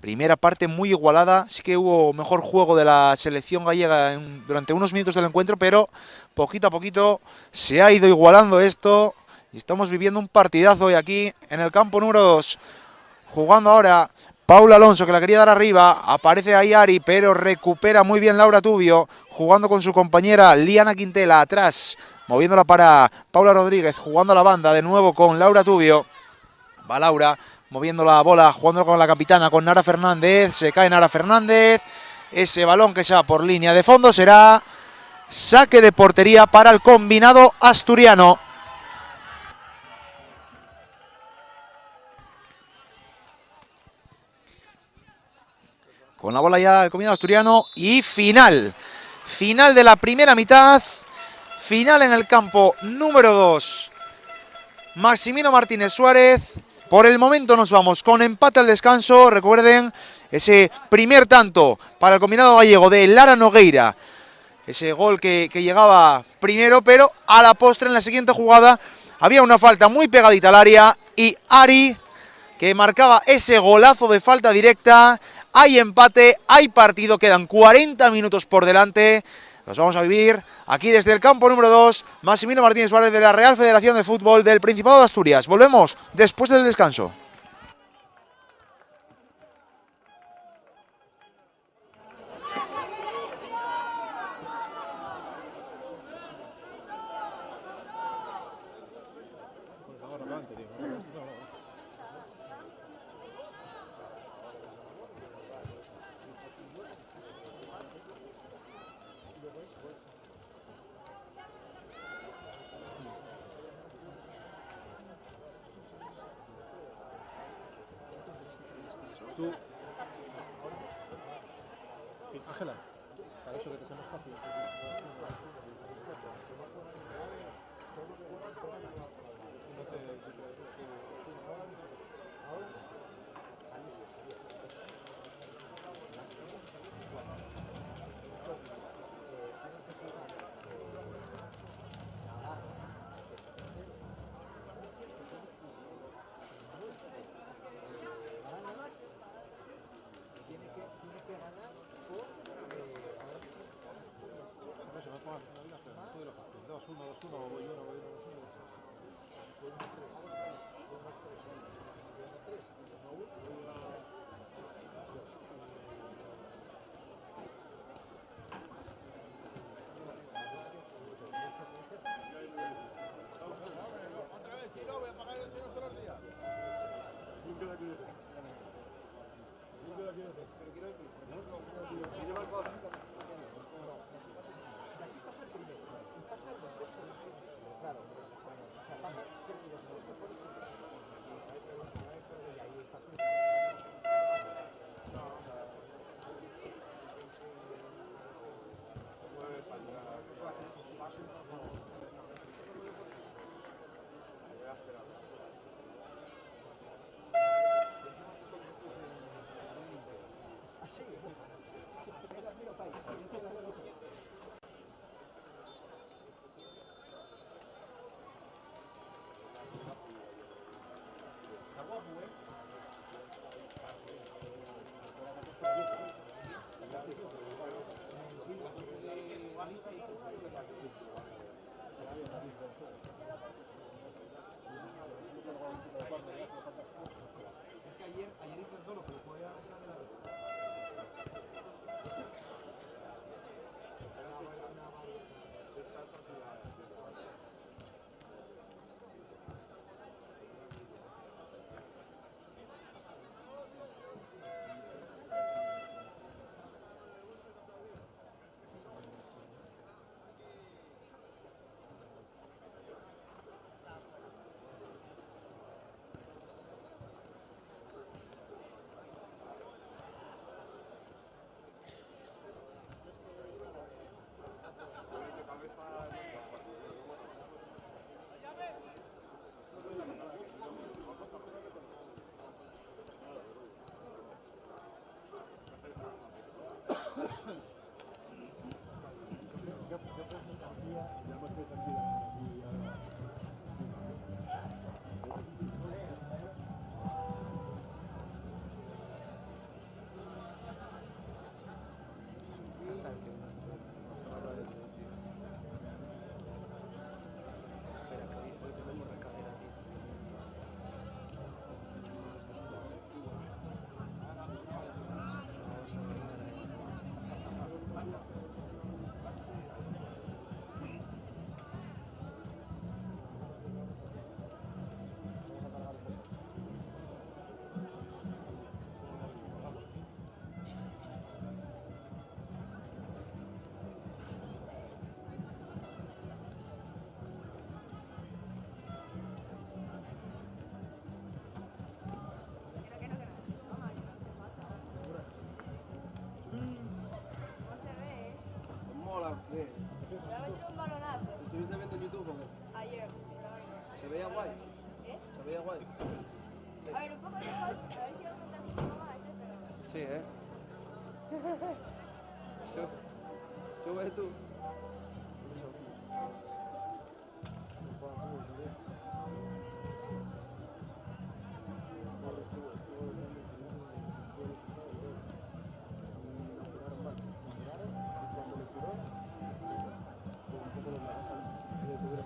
Primera parte muy igualada, sí que hubo mejor juego de la selección gallega durante unos minutos del encuentro, pero poquito a poquito se ha ido igualando esto y estamos viviendo un partidazo hoy aquí en el campo número 2. Jugando ahora Paula Alonso, que la quería dar arriba, aparece ahí Ari, pero recupera muy bien Laura Tubio, jugando con su compañera Liana Quintela atrás, moviéndola para Paula Rodríguez, jugando a la banda de nuevo con Laura Tubio. Va Laura, moviendo la bola, jugando con la capitana, con Nara Fernández. Se cae Nara Fernández. Ese balón que se va por línea de fondo será saque de portería para el combinado asturiano. Con la bola ya el combinado asturiano y final. Final de la primera mitad. Final en el campo número 2. Maximino Martínez Suárez. Por el momento nos vamos con empate al descanso. Recuerden ese primer tanto para el combinado gallego de Lara Nogueira. Ese gol que llegaba primero, pero a la postre en la siguiente jugada había una falta muy pegadita al área y Ari que marcaba ese golazo de falta directa. Hay empate, hay partido, quedan 40 minutos por delante. Los vamos a vivir aquí desde el campo número 2, Maximino Martínez Suárez de la Real Federación de Fútbol del Principado de Asturias. Volvemos después del descanso. Ángela, para eso que te hacemos fácil. Limpio de aquí. Sí, la gente de Galicia y que sale de la que es que ayer intentó lo que podía hacer. Yo pensé que había, ya me estoy tranquila. Espera, que hoy tenemos recadera, tío. Mola, ¿qué? Me ha hecho un balonazo. ¿Lo estuviste viendo en YouTube o qué? Ayer. ¿Se veía guay? ¿Eh? ¿Se veía guay? A ver, un poco lejos, a ver si apunta así como más, pero... Sí, ¿eh? Sube tú.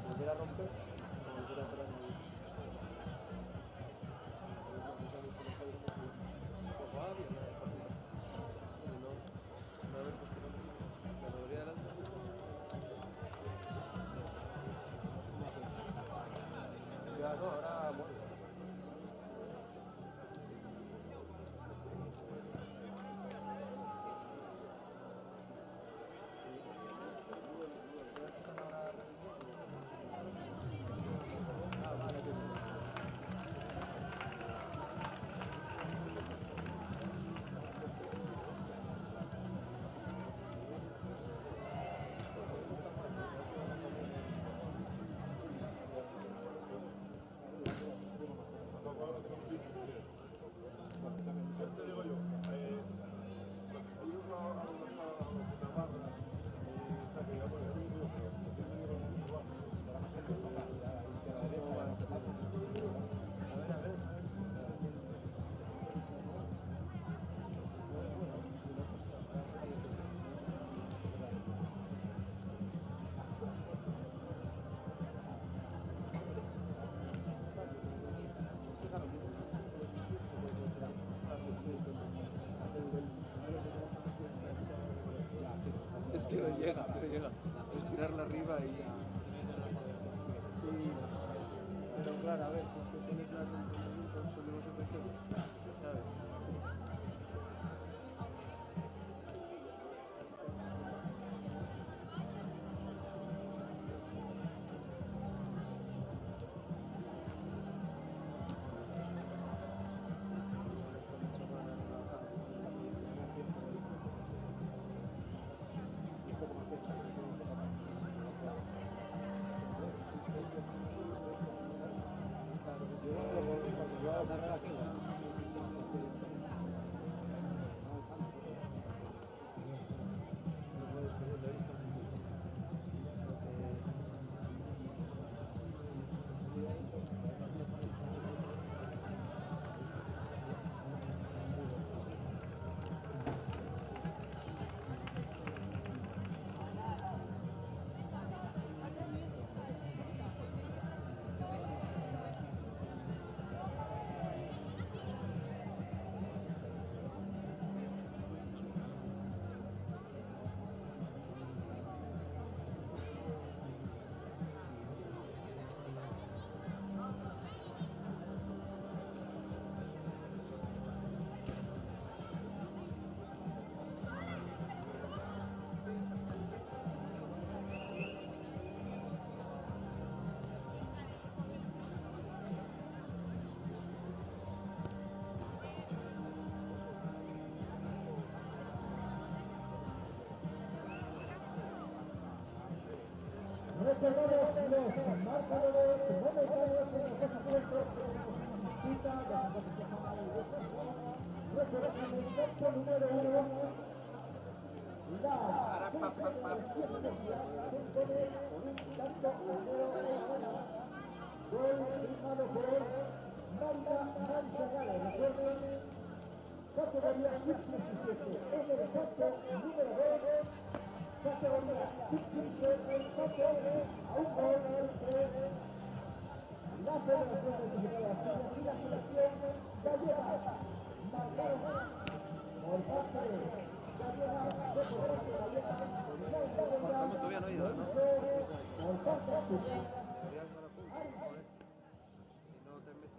Volver a romper o volver a parar ya no, ahora muere. Es que no llega, no llega. Es tirarla arriba y ya. Sí, pero claro, a ver, si es que tienes las con solo se pequeño, ¿sabes? Yo Todavía no he ido, ¿no? Serías mala punta, joder. Si no te metes...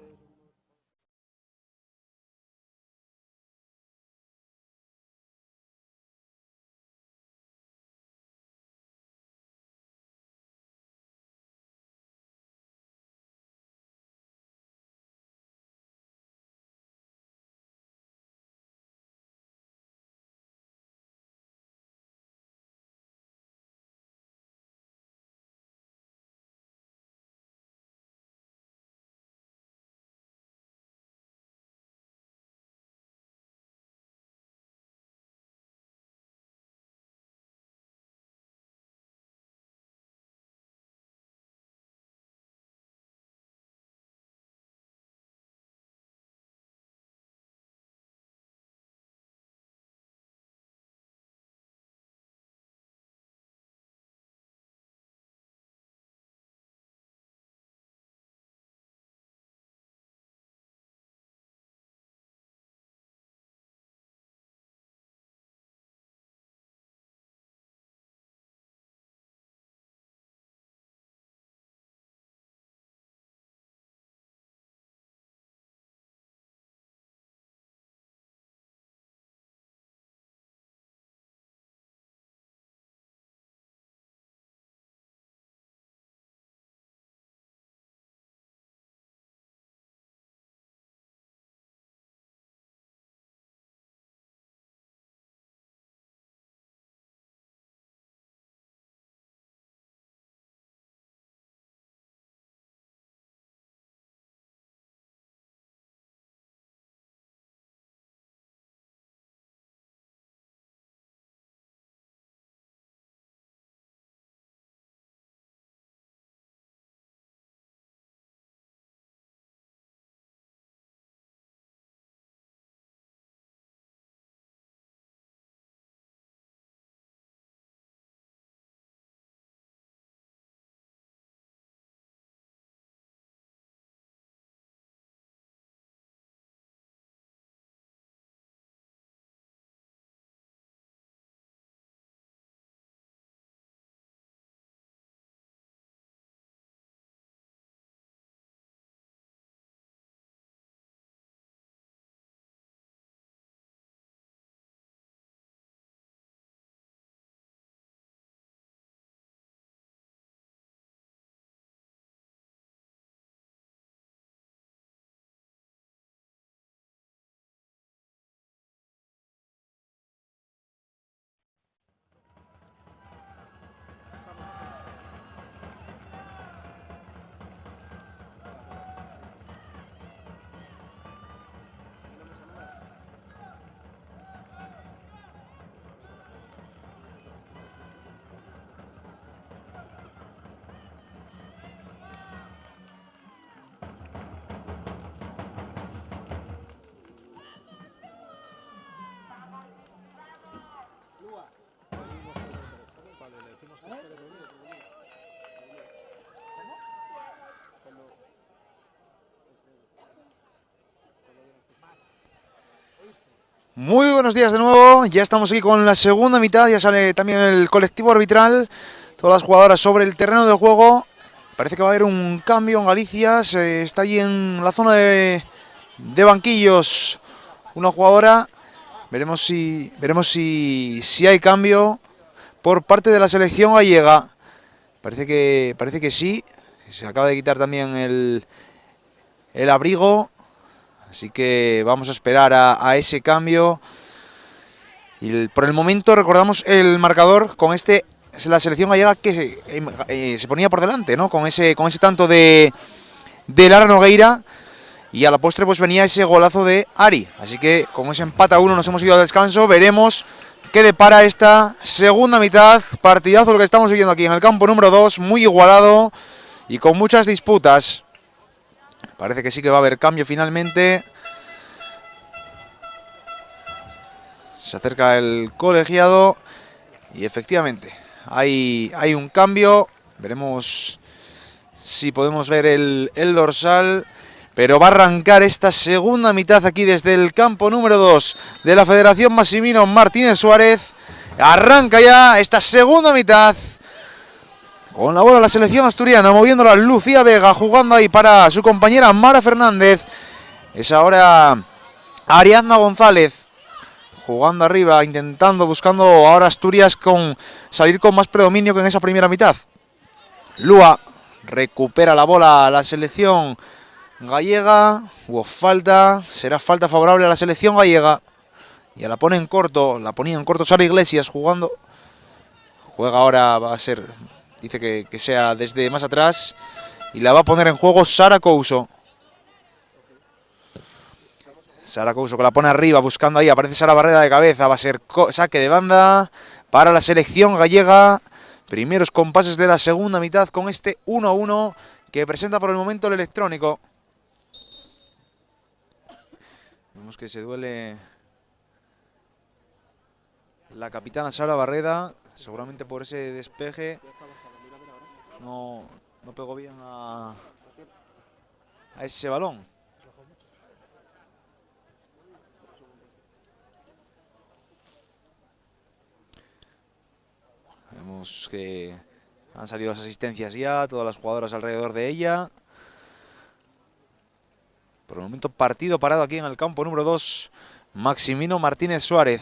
Muy buenos días de nuevo, ya estamos aquí con la segunda mitad, ya sale también el colectivo arbitral, todas las jugadoras sobre el terreno de juego. Parece que va a haber un cambio en Galicia, está allí en la zona de banquillos una jugadora, veremos si hay cambio por parte de la selección gallega. Parece que sí, se acaba de quitar también el abrigo. Así que vamos a esperar a ese cambio. Y por el momento recordamos el marcador con este la selección gallega que se ponía por delante, ¿no? Con ese tanto de Lara Nogueira. Y a la postre pues venía ese golazo de Ari. Así que con ese empate a 1 nos hemos ido al descanso. Veremos qué depara esta segunda mitad. Partidazo lo que estamos viviendo aquí en el campo número 2. Muy igualado y con muchas disputas. Parece que sí que va a haber cambio finalmente. Se acerca el colegiado. Y efectivamente hay un cambio. Veremos si podemos ver el dorsal. Pero va a arrancar esta segunda mitad aquí desde el campo número 2 de la Federación Massimino Martínez Suárez. Arranca ya esta segunda mitad. Con la bola la selección asturiana, moviéndola Lucía Vega, jugando ahí para su compañera Mara Fernández. Es ahora Ariadna González, jugando arriba, buscando ahora Asturias salir con más predominio que en esa primera mitad. Lua recupera la bola a la selección gallega. Hubo falta, será falta favorable a la selección gallega. Ya la pone en corto, Sara Iglesias jugando. Juega ahora, va a ser, dice que sea desde más atrás. Y la va a poner en juego Sara Couso. Sara Couso que la pone arriba, buscando ahí, aparece Sara Barreda de cabeza. Va a ser saque de banda para la selección gallega. Primeros compases de la segunda mitad con este 1-1 que presenta por el momento el electrónico. Vemos que se duele la capitana Sara Barreda, seguramente por ese despeje. No pegó bien a ese balón. Vemos que han salido las asistencias ya, todas las jugadoras alrededor de ella. Por el momento partido parado aquí en el campo número 2, Maximino Martínez Suárez.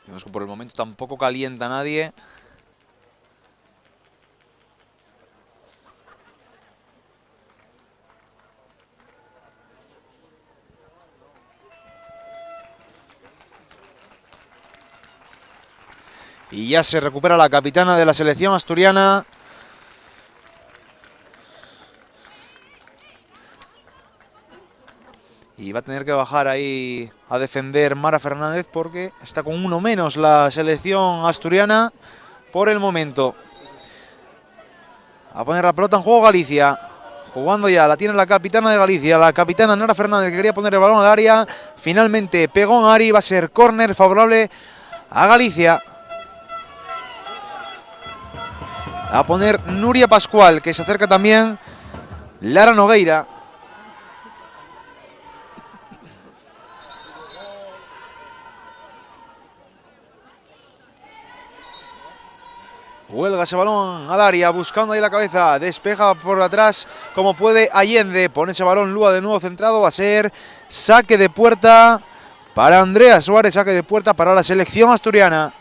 Vemos que por el momento tampoco calienta a nadie. Y ya se recupera la capitana de la selección asturiana. Y va a tener que bajar ahí a defender Mara Fernández porque está con uno menos la selección asturiana por el momento. A poner la pelota en juego Galicia. Jugando ya, la tiene la capitana de Galicia, la capitana Nara Fernández, que quería poner el balón al área. Finalmente pegó en Ari, va a ser córner favorable a Galicia. A poner Nuria Pascual, que se acerca también Lara Nogueira. Huelga ese balón al área, buscando ahí la cabeza, despeja por atrás como puede Allende, pone ese balón Lua de nuevo centrado, va a ser saque de puerta para Andrea Suárez, saque de puerta para la selección asturiana.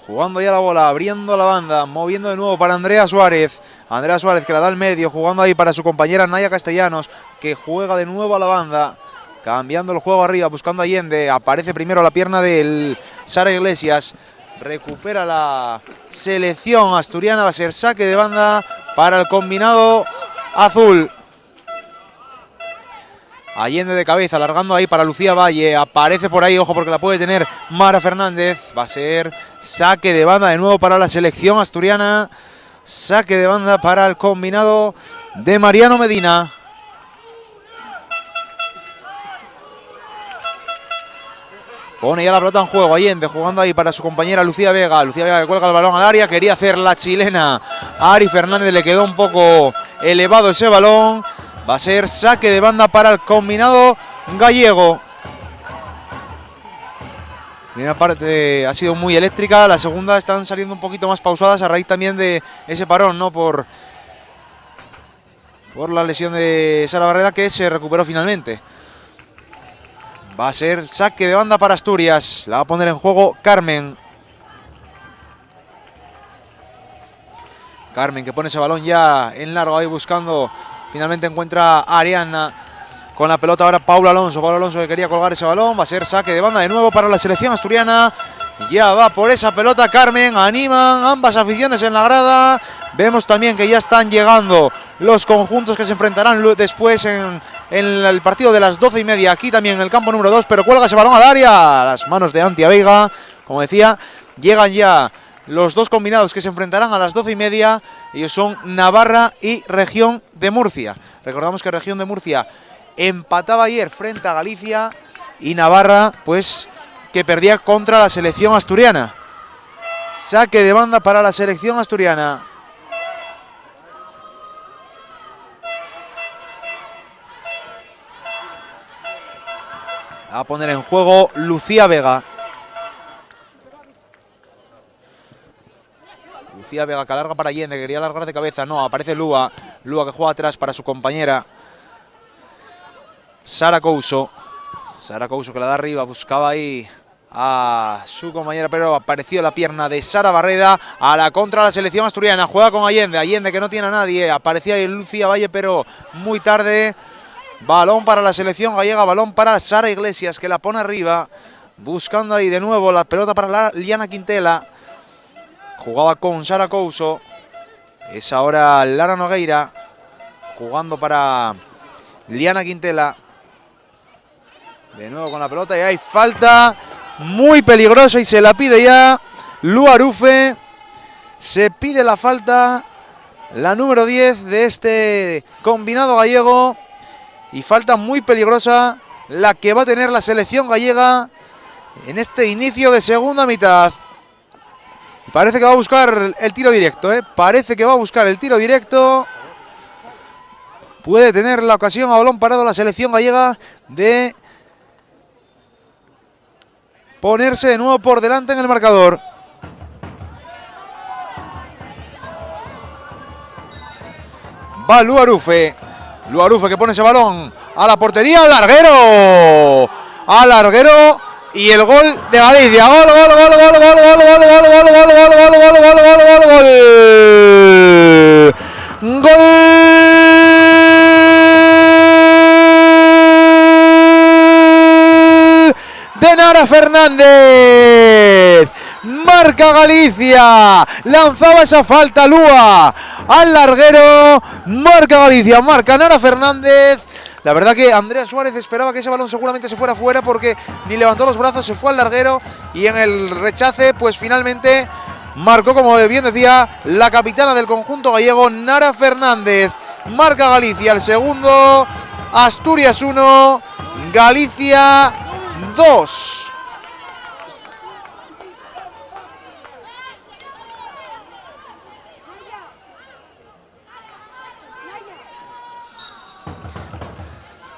Jugando ya la bola, abriendo la banda, moviendo de nuevo para Andrea Suárez. Andrea Suárez que la da al medio, jugando ahí para su compañera Naya Castellanos, que juega de nuevo a la banda. Cambiando el juego arriba, buscando a Allende. Aparece primero la pierna del Sara Iglesias. Recupera la selección asturiana. Va a ser saque de banda para el combinado azul. Allende de cabeza, alargando ahí para Lucía Valle. Aparece por ahí, ojo, porque la puede tener Mara Fernández. Va a ser saque de banda de nuevo para la selección asturiana. Saque de banda para el combinado de Mariano Medina. Pone ya la pelota en juego, Allende jugando ahí para su compañera Lucía Vega. Lucía Vega que cuelga el balón al área, quería hacer la chilena. A Ari Fernández le quedó un poco elevado ese balón. Va a ser saque de banda para el combinado gallego. La primera parte ha sido muy eléctrica, la segunda están saliendo un poquito más pausadas a raíz también de ese parón, ¿no? Por la lesión de Sara Barreda, que se recuperó finalmente. Va a ser saque de banda para Asturias. La va a poner en juego Carmen. Carmen que pone ese balón ya en largo ahí buscando. Finalmente encuentra a Ariana. Con la pelota ahora Paula Alonso. Paula Alonso que quería colgar ese balón. Va a ser saque de banda de nuevo para la selección asturiana. Ya va por esa pelota Carmen. Animan ambas aficiones en la grada. Vemos también que ya están llegando los conjuntos que se enfrentarán después en el partido de las 12:30. Aquí también en el campo número 2. Pero cuelga ese balón al área. A las manos de Antia Veiga. Como decía, llegan ya los dos combinados que se enfrentarán a las 12:30. Ellos son Navarra y Región de Murcia. Recordamos que Región de Murcia empataba ayer frente a Galicia y Navarra, pues, que perdía contra la selección asturiana. Saque de banda para la selección asturiana. Va a poner en juego Lucía Vega. Lucía Vega que alarga para Allende, que quería alargar de cabeza. No, aparece Lua. Lua que juega atrás para su compañera Sara Couso. Sara Couso que la da arriba, buscaba ahí a su compañera, pero apareció la pierna de Sara Barreda. A la contra la selección asturiana, juega con Allende. Allende que no tiene a nadie, aparecía ahí Lucía Valle, pero muy tarde. Balón para la selección gallega, balón para Sara Iglesias, que la pone arriba, buscando ahí de nuevo la pelota para Liana Quintela. Jugaba con Sara Couso. Es ahora Lara Nogueira jugando para Liana Quintela. De nuevo con la pelota y hay falta muy peligrosa y se la pide ya Lua Arufe. Se pide la falta, la número 10 de este combinado gallego. Y falta muy peligrosa la que va a tener la selección gallega en este inicio de segunda mitad. Parece que va a buscar el tiro directo, Parece que va a buscar el tiro directo. Puede tener la ocasión a balón parado la selección gallega de ponerse de nuevo por delante en el marcador. Va Lua Arufe. Lua Arufe que pone ese balón a la portería. ¡Al larguero! ¡Al larguero! Y el gol de Galicia. ¡Gol, gol, gol, gol, gol, gol, gol, gol, gol, gol, gol, gol, gol, gol, gol, gol! ¡Gol! De Nara Fernández. Marca Galicia. Lanzaba esa falta Lua al larguero. Marca Galicia. Marca Nara Fernández. La verdad que Andrea Suárez esperaba que ese balón seguramente se fuera fuera porque ni levantó los brazos, se fue al larguero y en el rechace pues finalmente marcó, como bien decía, la capitana del conjunto gallego, Nara Fernández. Marca Galicia el segundo, Asturias 1, Galicia 2.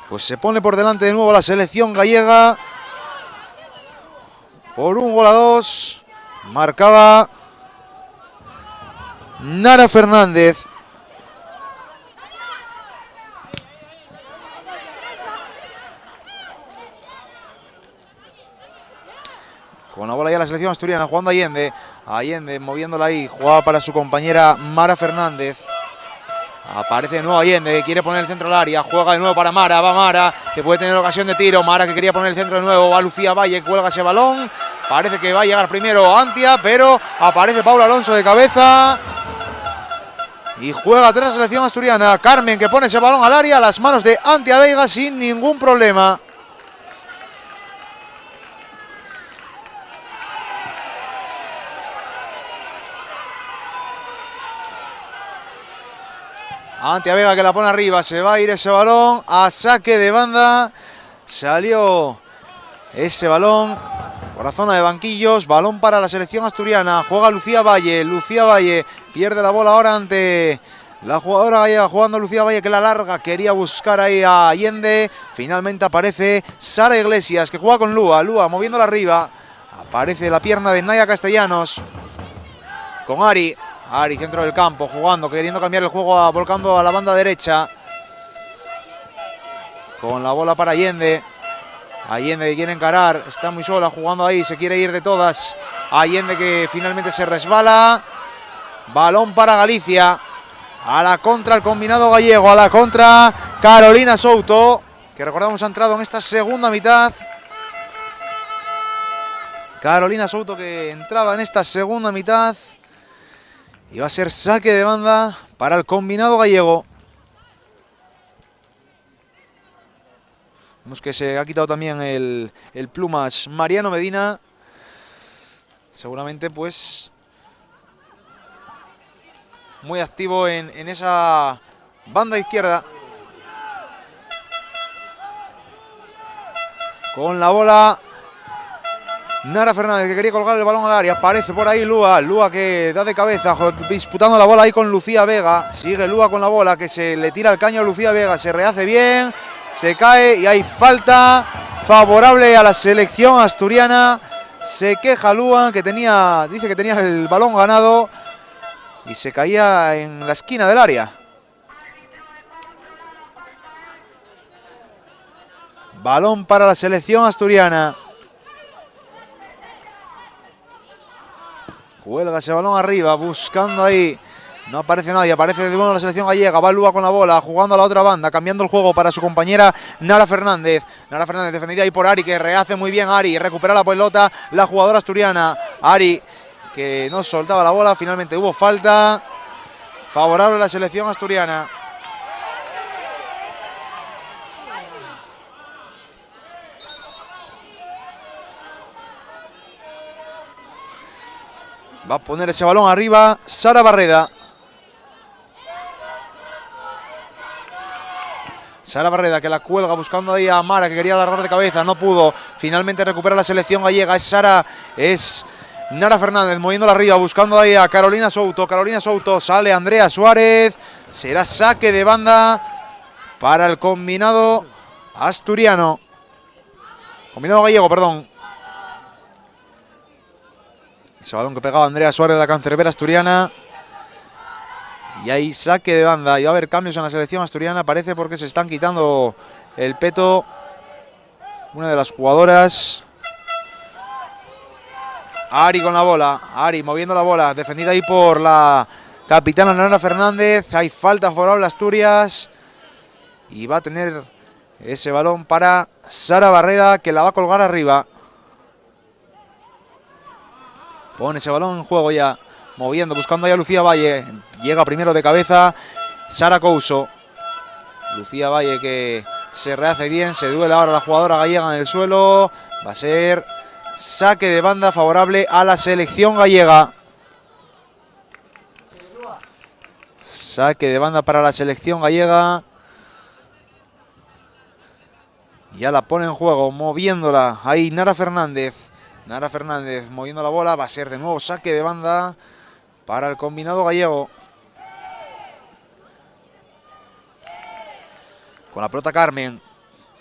Pues se pone por delante de nuevo la selección gallega por 1-2. Marcaba Nara Fernández. Con la bola ya la selección asturiana jugando Allende. Allende moviéndola ahí. Jugaba para su compañera Mara Fernández. Aparece de nuevo Allende, que quiere poner el centro al área. Juega de nuevo para Mara, va Mara, que puede tener ocasión de tiro. Mara que quería poner el centro de nuevo, va Lucía Valle, cuelga ese balón. Parece que va a llegar primero Antia, pero aparece Paula Alonso de cabeza. Y juega atrás la selección asturiana. Carmen que pone ese balón al área, a las manos de Antia Veiga sin ningún problema. Antia Veiga que la pone arriba, se va a ir ese balón a saque de banda. Salió ese balón por la zona de banquillos. Balón para la selección asturiana. Juega Lucía Valle. Lucía Valle pierde la bola ahora ante la jugadora gallega. Jugando Lucía Valle que la larga. Quería buscar ahí a Allende. Finalmente aparece Sara Iglesias que juega con Lua. Lua moviéndola arriba. Aparece la pierna de Naya Castellanos. Con Ari. Ari, centro del campo, jugando, queriendo cambiar el juego, volcando a la banda derecha. Con la bola para Allende. Allende quiere encarar, está muy sola jugando ahí, se quiere ir de todas. Allende que finalmente se resbala. Balón para Galicia. A la contra el combinado gallego, a la contra Carolina Souto, que recordamos ha entrado en esta segunda mitad. Carolina Souto que entraba en esta segunda mitad. Y va a ser saque de banda para el combinado gallego. Vemos que se ha quitado también el plumas Mariano Medina. Seguramente pues muy activo en esa banda izquierda. Con la bola Nara Fernández, que quería colgar el balón al área. Aparece por ahí Lua. Lua que da de cabeza, disputando la bola ahí con Lucía Vega. Sigue Lua con la bola, que se le tira el caño a Lucía Vega. Se rehace bien, se cae y hay falta favorable a la selección asturiana. Se queja Lua, que dice que tenía el balón ganado y se caía en la esquina del área. Balón para la selección asturiana. Cuelga ese balón arriba, buscando ahí. No aparece nadie, aparece de nuevo la selección gallega. Va Lua con la bola, jugando a la otra banda, cambiando el juego para su compañera Nara Fernández. Nara Fernández defendida ahí por Ari, que rehace muy bien Ari. Recupera la pelota la jugadora asturiana. Ari, que no soltaba la bola, finalmente hubo falta favorable a la selección asturiana. Va a poner ese balón arriba Sara Barreda. Sara Barreda, que la cuelga buscando ahí a Mara, que quería alargar de cabeza, no pudo. Finalmente recupera la selección gallega. Es Nara Fernández moviéndola arriba, buscando ahí a Carolina Souto. Carolina Souto, sale Andrea Suárez. Será saque de banda para el combinado asturiano. Combinado gallego, perdón. Ese balón que pegaba Andrea Suárez, la cancerbera asturiana. Y hay saque de banda. Y va a haber cambios en la selección asturiana. Parece porque se están quitando el peto una de las jugadoras. Ari con la bola. Ari moviendo la bola. Defendida ahí por la capitana Nara Fernández. Hay falta favorable a Asturias. Y va a tener ese balón para Sara Barreda, que la va a colgar arriba. Pone ese balón en juego ya. Moviendo, buscando ahí a Lucía Valle. Llega primero de cabeza Sara Couso. Lucía Valle que se rehace bien. Se duele ahora la jugadora gallega en el suelo. Va a ser saque de banda favorable a la selección gallega. Saque de banda para la selección gallega. Ya la pone en juego, moviéndola. Ahí Nara Fernández. Nara Fernández moviendo la bola. Va a ser de nuevo saque de banda para el combinado gallego. Con la pelota Carmen.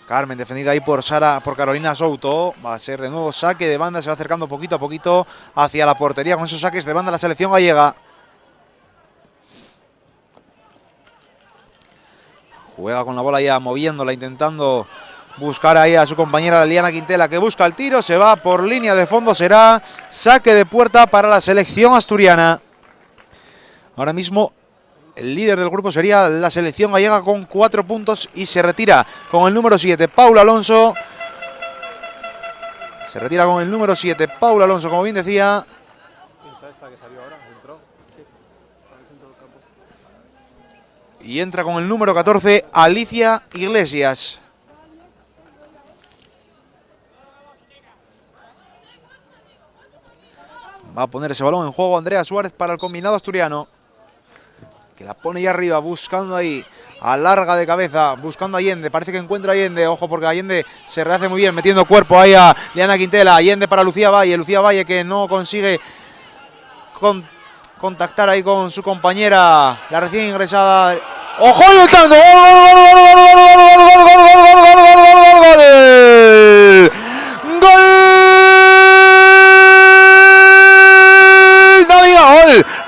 Carmen defendida ahí por Carolina Souto. Va a ser de nuevo saque de banda. Se va acercando poquito a poquito hacia la portería con esos saques de banda la selección gallega. Juega con la bola ya, moviéndola, intentando buscar ahí a su compañera Liliana Quintela, que busca el tiro. Se va por línea de fondo. Será saque de puerta para la selección asturiana. Ahora mismo el líder del grupo sería la selección gallega con 4 puntos y se retira con el número 7, Paula Alonso. Se retira con el número 7, Paula Alonso, como bien decía. Esta que salió ahora, entró. Sí, al centro del campo. Y entra con el número 14, Alicia Iglesias. Va a poner ese balón en juego Andrea Suárez para el combinado asturiano, que la pone ya arriba, buscando ahí, alarga de cabeza, buscando a Allende. Parece que encuentra a Allende, ojo porque Allende se rehace muy bien, metiendo cuerpo ahí a Liliana Quintela. Allende para Lucía Valle. Lucía Valle que no consigue contactar ahí con su compañera, la recién ingresada. ¡Ojo y el tanto!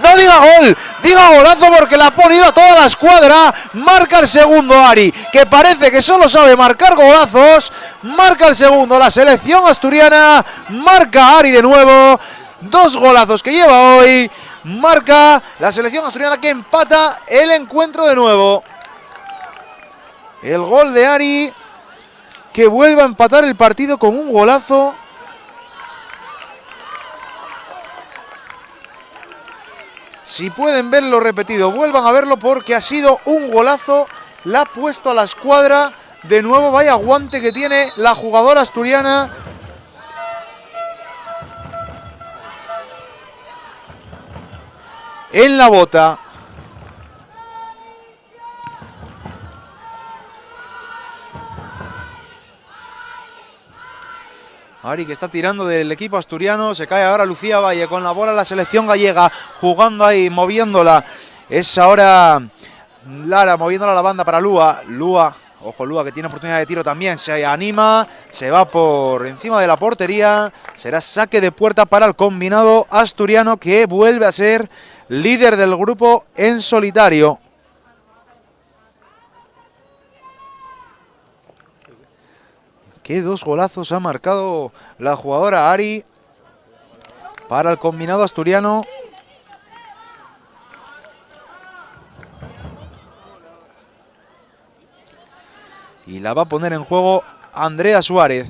¡No diga gol! Diga golazo, porque la ha ponido a toda la escuadra. Marca el segundo Ari, que parece que solo sabe marcar golazos. marca el segundo la selección asturiana, marca Ari de nuevo, 2 golazos que lleva hoy, marca la selección asturiana que empata el encuentro de nuevo. El gol de Ari que vuelve a empatar el partido con un golazo. Si pueden verlo repetido, vuelvan a verlo porque ha sido un golazo. La ha puesto a la escuadra. De nuevo, vaya guante que tiene la jugadora asturiana. En la bota. Ari que está tirando del equipo asturiano, se cae ahora Lucía Valle con la bola, la selección gallega jugando ahí, moviéndola. Es ahora Lara moviéndola a la banda para Lua. Ojo Lua que tiene oportunidad de tiro también, se anima, se va por encima de la portería. Será saque de puerta para el combinado asturiano que vuelve a ser líder del grupo en solitario. Qué 2 golazos ha marcado la jugadora Ari para el combinado asturiano. Y la va a poner en juego Andrea Suárez.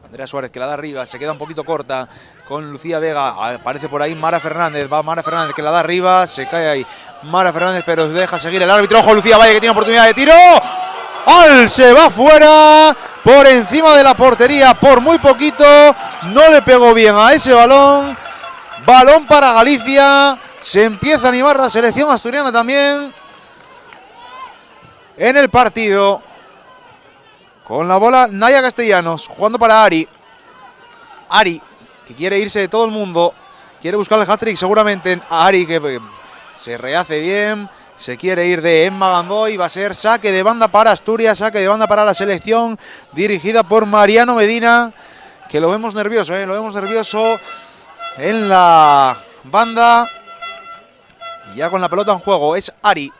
Andrea Suárez que la da arriba, se queda un poquito corta con Lucía Vega. Aparece por ahí Mara Fernández, va Mara Fernández que la da arriba, se cae ahí Mara Fernández pero deja seguir el árbitro. Ojo Lucía Valle que tiene oportunidad de tiro. ¡Al! Se va fuera por encima de la portería por muy poquito. No le pegó bien a ese balón. Balón para Galicia. Se empieza a animar la selección asturiana también en el partido. Con la bola Naya Castellanos jugando para Ari. Ari que quiere irse de todo el mundo. Quiere buscar el hat-trick seguramente. Ari que se rehace bien. Se quiere ir de Emma Gandoy, va a ser saque de banda para Asturias, saque de banda para la selección, dirigida por Mariano Medina, que lo vemos nervioso, lo vemos nervioso en la banda. Y ya con la pelota en juego, es Ari.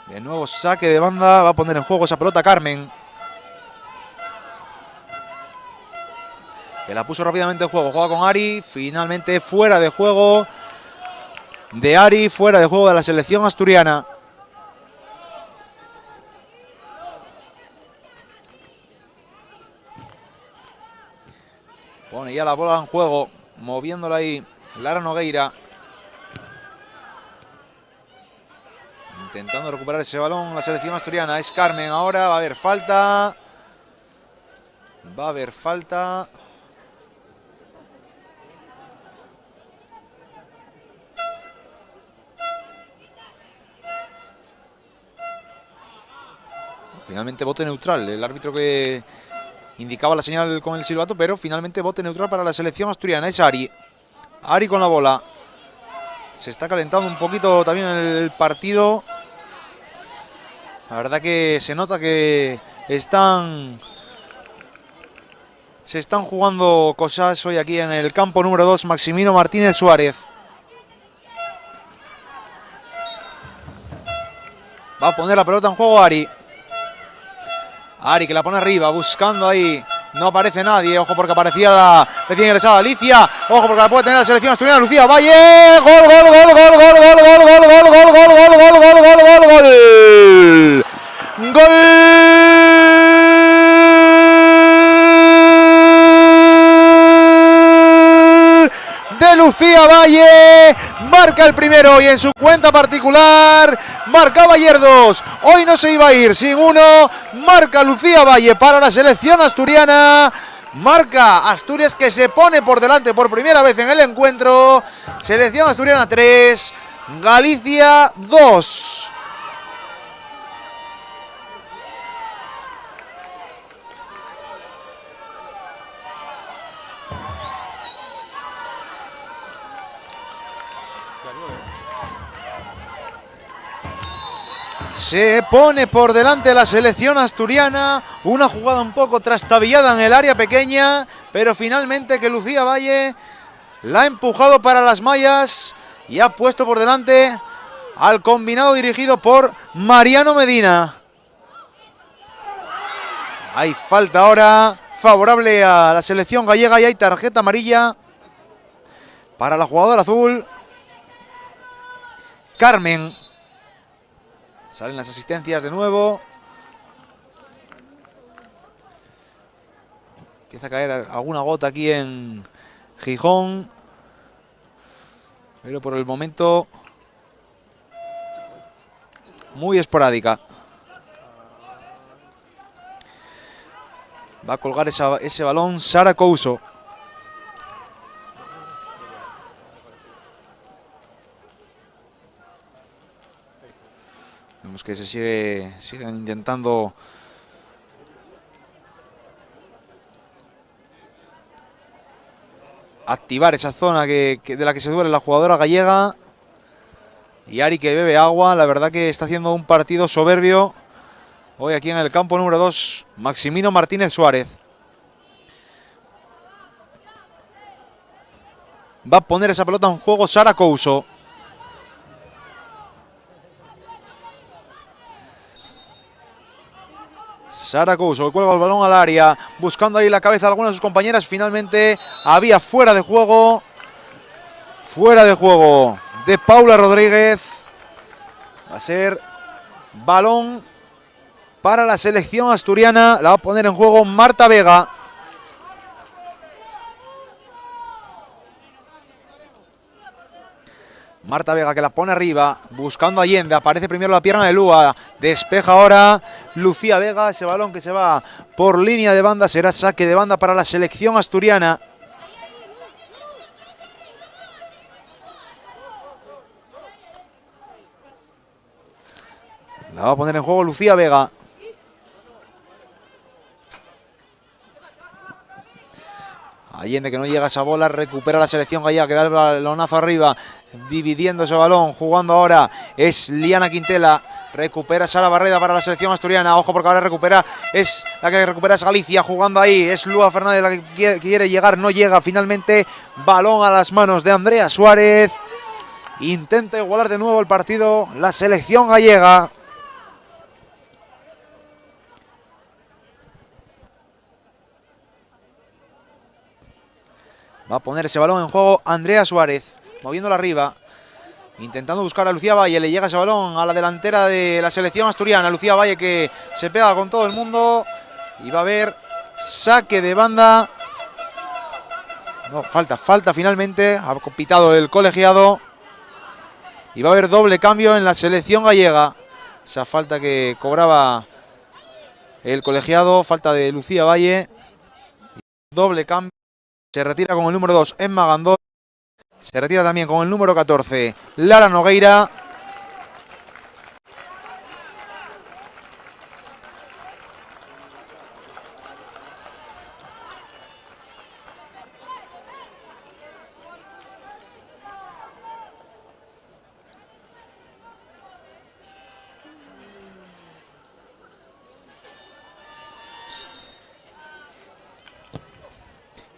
De nuevo saque de banda, va a poner en juego esa pelota Carmen. Que la puso rápidamente en juego, juega con Ari, finalmente fuera de juego de Ari, fuera de juego de la selección asturiana. Pone ya la bola en juego, moviéndola ahí Lara Nogueira. Intentando recuperar ese balón la selección asturiana. Es Carmen ahora, va a haber falta. Va a haber falta. Finalmente bote neutral, el árbitro que indicaba la señal con el silbato, pero finalmente bote neutral para la selección asturiana. Es Ari. Ari con la bola. Se está calentando un poquito también el partido. La verdad que se nota que se están jugando cosas hoy aquí en el campo número 2, Maximino Martínez Suárez. Va a poner la pelota en juego Ari. Ari que la pone arriba, buscando ahí. No aparece nadie. Ojo porque aparecía la recién ingresada Alicia. Ojo porque la puede tener la selección asturiana. Lucía Valle. Gol, gol, gol, gol, gol, gol, gol, gol, gol, gol, gol, gol, gol, gol, gol, gol, gol. Gol de Lucía Valle. Marca el primero y en su cuenta particular marcaba ayer 2. Hoy no se iba a ir sin 1. Marca Lucía Valle para la selección asturiana. Marca Asturias que se pone por delante por primera vez en el encuentro. Selección asturiana 3, Galicia 2. Se pone por delante la selección asturiana, una jugada un poco trastabillada en el área pequeña, pero finalmente que Lucía Valle la ha empujado para las mallas y ha puesto por delante al combinado dirigido por Mariano Medina. Hay falta ahora favorable a la selección gallega y hay tarjeta amarilla para la jugadora azul. Carmen. Salen las asistencias de nuevo. Empieza a caer alguna gota aquí en Gijón. Pero por el momento muy esporádica. Va a colgar ese balón Sara Couso. Vemos que se siguen intentando activar esa zona de la que se duele la jugadora gallega. Y Ari, que bebe agua, la verdad que está haciendo un partido soberbio hoy aquí en el campo número 2, Maximino Martínez Suárez. Va a poner esa pelota en juego Sara Couso. Sara Couso que cuelga el balón al área, buscando ahí la cabeza de algunas de sus compañeras. Finalmente había fuera de juego de Paula Rodríguez. Va a ser balón para la selección asturiana. La va a poner en juego Marta Vega. Marta Vega que la pone arriba, buscando a Allende. Aparece primero la pierna de Lua. Despeja ahora Lucía Vega. Ese balón que se va por línea de banda. Será saque de banda para la selección asturiana. La va a poner en juego Lucía Vega. Allende, que no llega a esa bola, recupera la selección gallega, que da el balonazo arriba, dividiendo ese balón, jugando ahora es Liana Quintela, recupera Sara Barreda para la selección asturiana. Ojo, porque ahora recupera, es la que recupera es Galicia, jugando ahí, es Lua Fernández la que quiere llegar, no llega, finalmente balón a las manos de Andrea Suárez. Intenta igualar de nuevo el partido la selección gallega. Va a poner ese balón en juego Andrea Suárez, moviéndola arriba, intentando buscar a Lucía Valle. Le llega ese balón a la delantera de la selección asturiana. Lucía Valle que se pega con todo el mundo. Y va a haber saque de banda. No, falta finalmente. Ha pitado el colegiado. Y va a haber doble cambio en la selección gallega. Esa falta que cobraba el colegiado, falta de Lucía Valle. Doble cambio. Se retira con el número 2, Emma Gandón. Se retira también con el número 14, Lara Nogueira.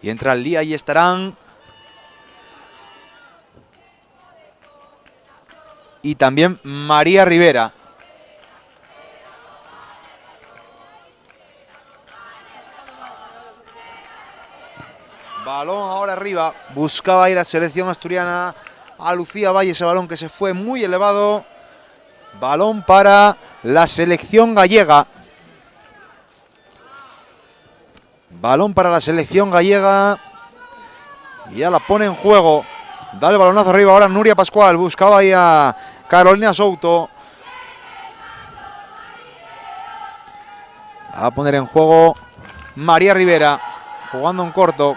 Y entra el día y estarán. Y también María Rivera. Balón ahora arriba. Buscaba ir a selección asturiana a Lucía Valle. Ese balón que se fue muy elevado. Balón para la selección gallega. Balón para la selección gallega. Y ya la pone en juego. Da el balonazo arriba ahora Nuria Pascual. Buscaba ahí a Carolina Souto. Va a poner en juego María Rivera. Jugando en corto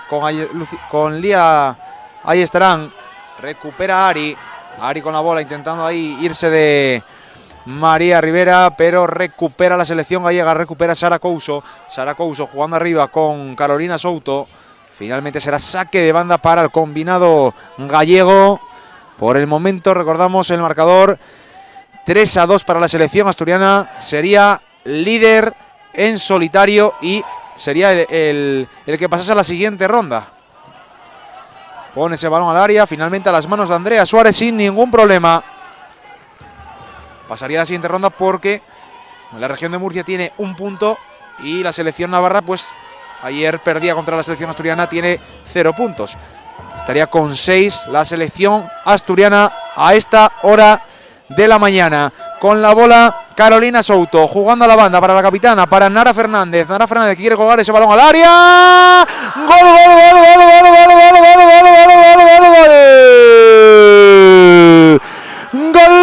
con Lía. Ahí estarán. Recupera Ari. Ari con la bola intentando ahí irse de María Rivera, pero recupera la selección gallega, recupera Sara Couso. Sara Couso jugando arriba con Carolina Souto. Finalmente será saque de banda para el combinado gallego. Por el momento recordamos el marcador 3-2 para la selección asturiana. Sería líder en solitario y sería el que pasase a la siguiente ronda. Pone ese balón al área, finalmente a las manos de Andrea Suárez sin ningún problema. pasaría a la siguiente ronda porque la región de Murcia tiene un punto y la selección navarra, pues ayer perdía contra la selección asturiana, tiene 0 puntos. Estaría con 6 la selección asturiana a esta hora de la mañana. Con la bola Carolina Souto, jugando a la banda para la capitana, para Nara Fernández. Nara Fernández que quiere colgar ese balón al área. ¡Gol, gol, gol, gol, gol, gol, gol, gol, gol, gol, gol, gol! ¡Gol!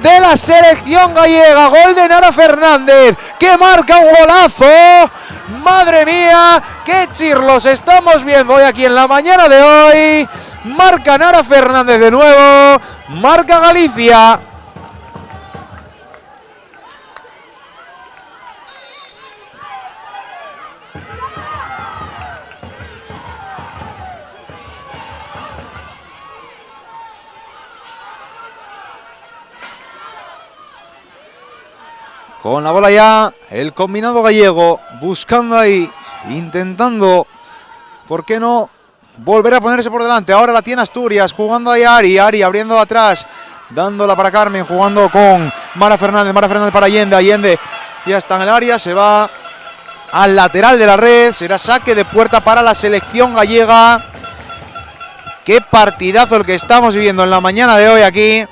De la selección gallega, gol de Nara Fernández, que marca un golazo. Madre mía, qué chirlos estamos viendo hoy aquí en la mañana de hoy. Marca Nara Fernández de nuevo, marca Galicia. Con la bola ya, el combinado gallego, buscando ahí, intentando, ¿por qué no?, volver a ponerse por delante. Ahora la tiene Asturias, jugando ahí Ari abriendo atrás, dándola para Carmen, jugando con Mara Fernández para Allende ya está en el área, se va al lateral de la red, será saque de puerta para la selección gallega. Qué partidazo el que estamos viviendo en la mañana de hoy aquí.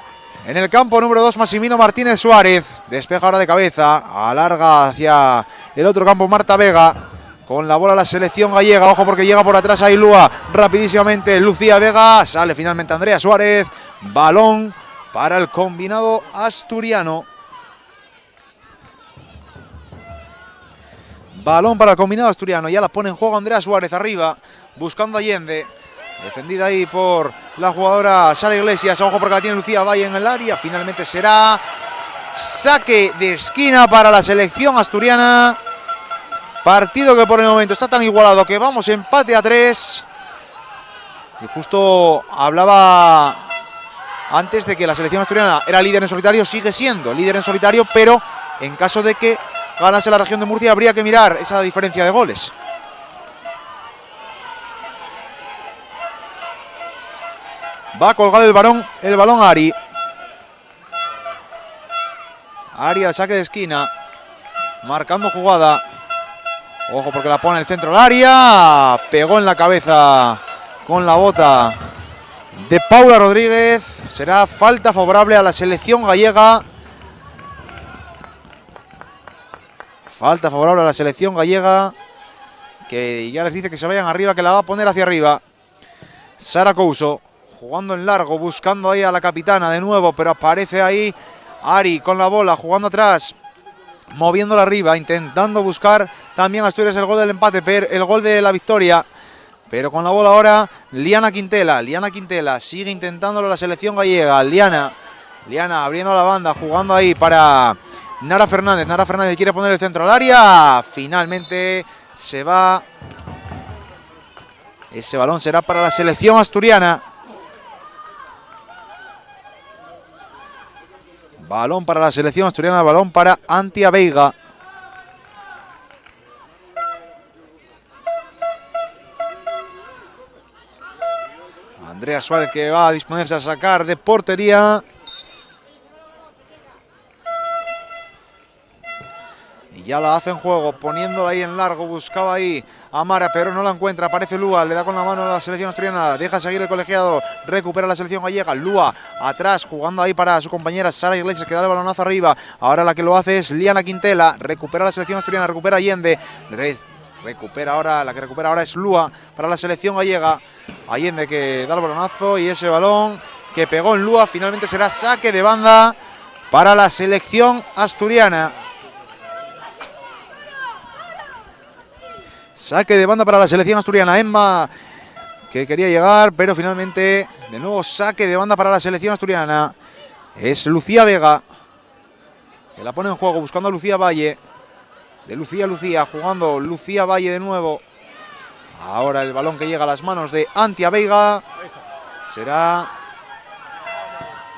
En el campo número 2, Massimino Martínez Suárez. Despeja ahora de cabeza. Alarga hacia el otro campo Marta Vega. Con la bola la selección gallega. Ojo porque llega por atrás ahí Lúa. Rapidísimamente Lucía Vega. Sale finalmente Andrea Suárez. Balón para el combinado asturiano. Balón para el combinado asturiano. Ya la pone en juego Andrea Suárez arriba. Buscando a Allende. Defendida ahí por la jugadora Sara Iglesias. Ojo porque la tiene Lucía Valle en el área. Finalmente será saque de esquina para la selección asturiana. Partido que por el momento está tan igualado que vamos empate a 3. Y justo hablaba antes de que la selección asturiana era líder en solitario. Sigue siendo líder en solitario, pero en caso de que ganase la región de Murcia habría que mirar esa diferencia de goles. Va a colgar el balón Ari. Ari al saque de esquina. Marcando jugada. Ojo porque la pone en el centro del área. Pegó en la cabeza con la bota de Paula Rodríguez. Será falta favorable a la selección gallega. Falta favorable a la selección gallega. Que ya les dice que se vayan arriba, que la va a poner hacia arriba. Sara Couso. Jugando en largo, buscando ahí a la capitana de nuevo, pero aparece ahí Ari con la bola, jugando atrás, moviéndola arriba, intentando buscar también a Asturias el gol del empate, el gol de la victoria. Pero con la bola ahora Liana Quintela sigue intentándolo la selección gallega. Liana abriendo la banda, jugando ahí para Nara Fernández quiere poner el centro al área. Finalmente se va. Ese balón será para la selección asturiana. Balón para la selección asturiana, balón para Antia Veiga. Andrea Suárez que va a disponerse a sacar de portería. Y ya la hace en juego, poniéndola ahí en largo, buscaba ahí a Mara, pero no la encuentra, aparece Lúa, le da con la mano a la selección asturiana, deja seguir el colegiado, recupera la selección gallega, Lúa atrás, jugando ahí para su compañera Sara Iglesias, que da el balonazo arriba, ahora la que lo hace es Liana Quintela, recupera la selección asturiana, recupera Allende, la que recupera ahora es Lúa para la selección gallega, Allende que da el balonazo y ese balón que pegó en Lúa, finalmente será saque de banda para la selección asturiana. Saque de banda para la selección asturiana. Emma que quería llegar, pero finalmente de nuevo saque de banda para la selección asturiana. Es Lucía Vega, que la pone en juego buscando a Lucía Valle. De Lucía, jugando Lucía Valle de nuevo. Ahora el balón que llega a las manos de Antia Veiga. Será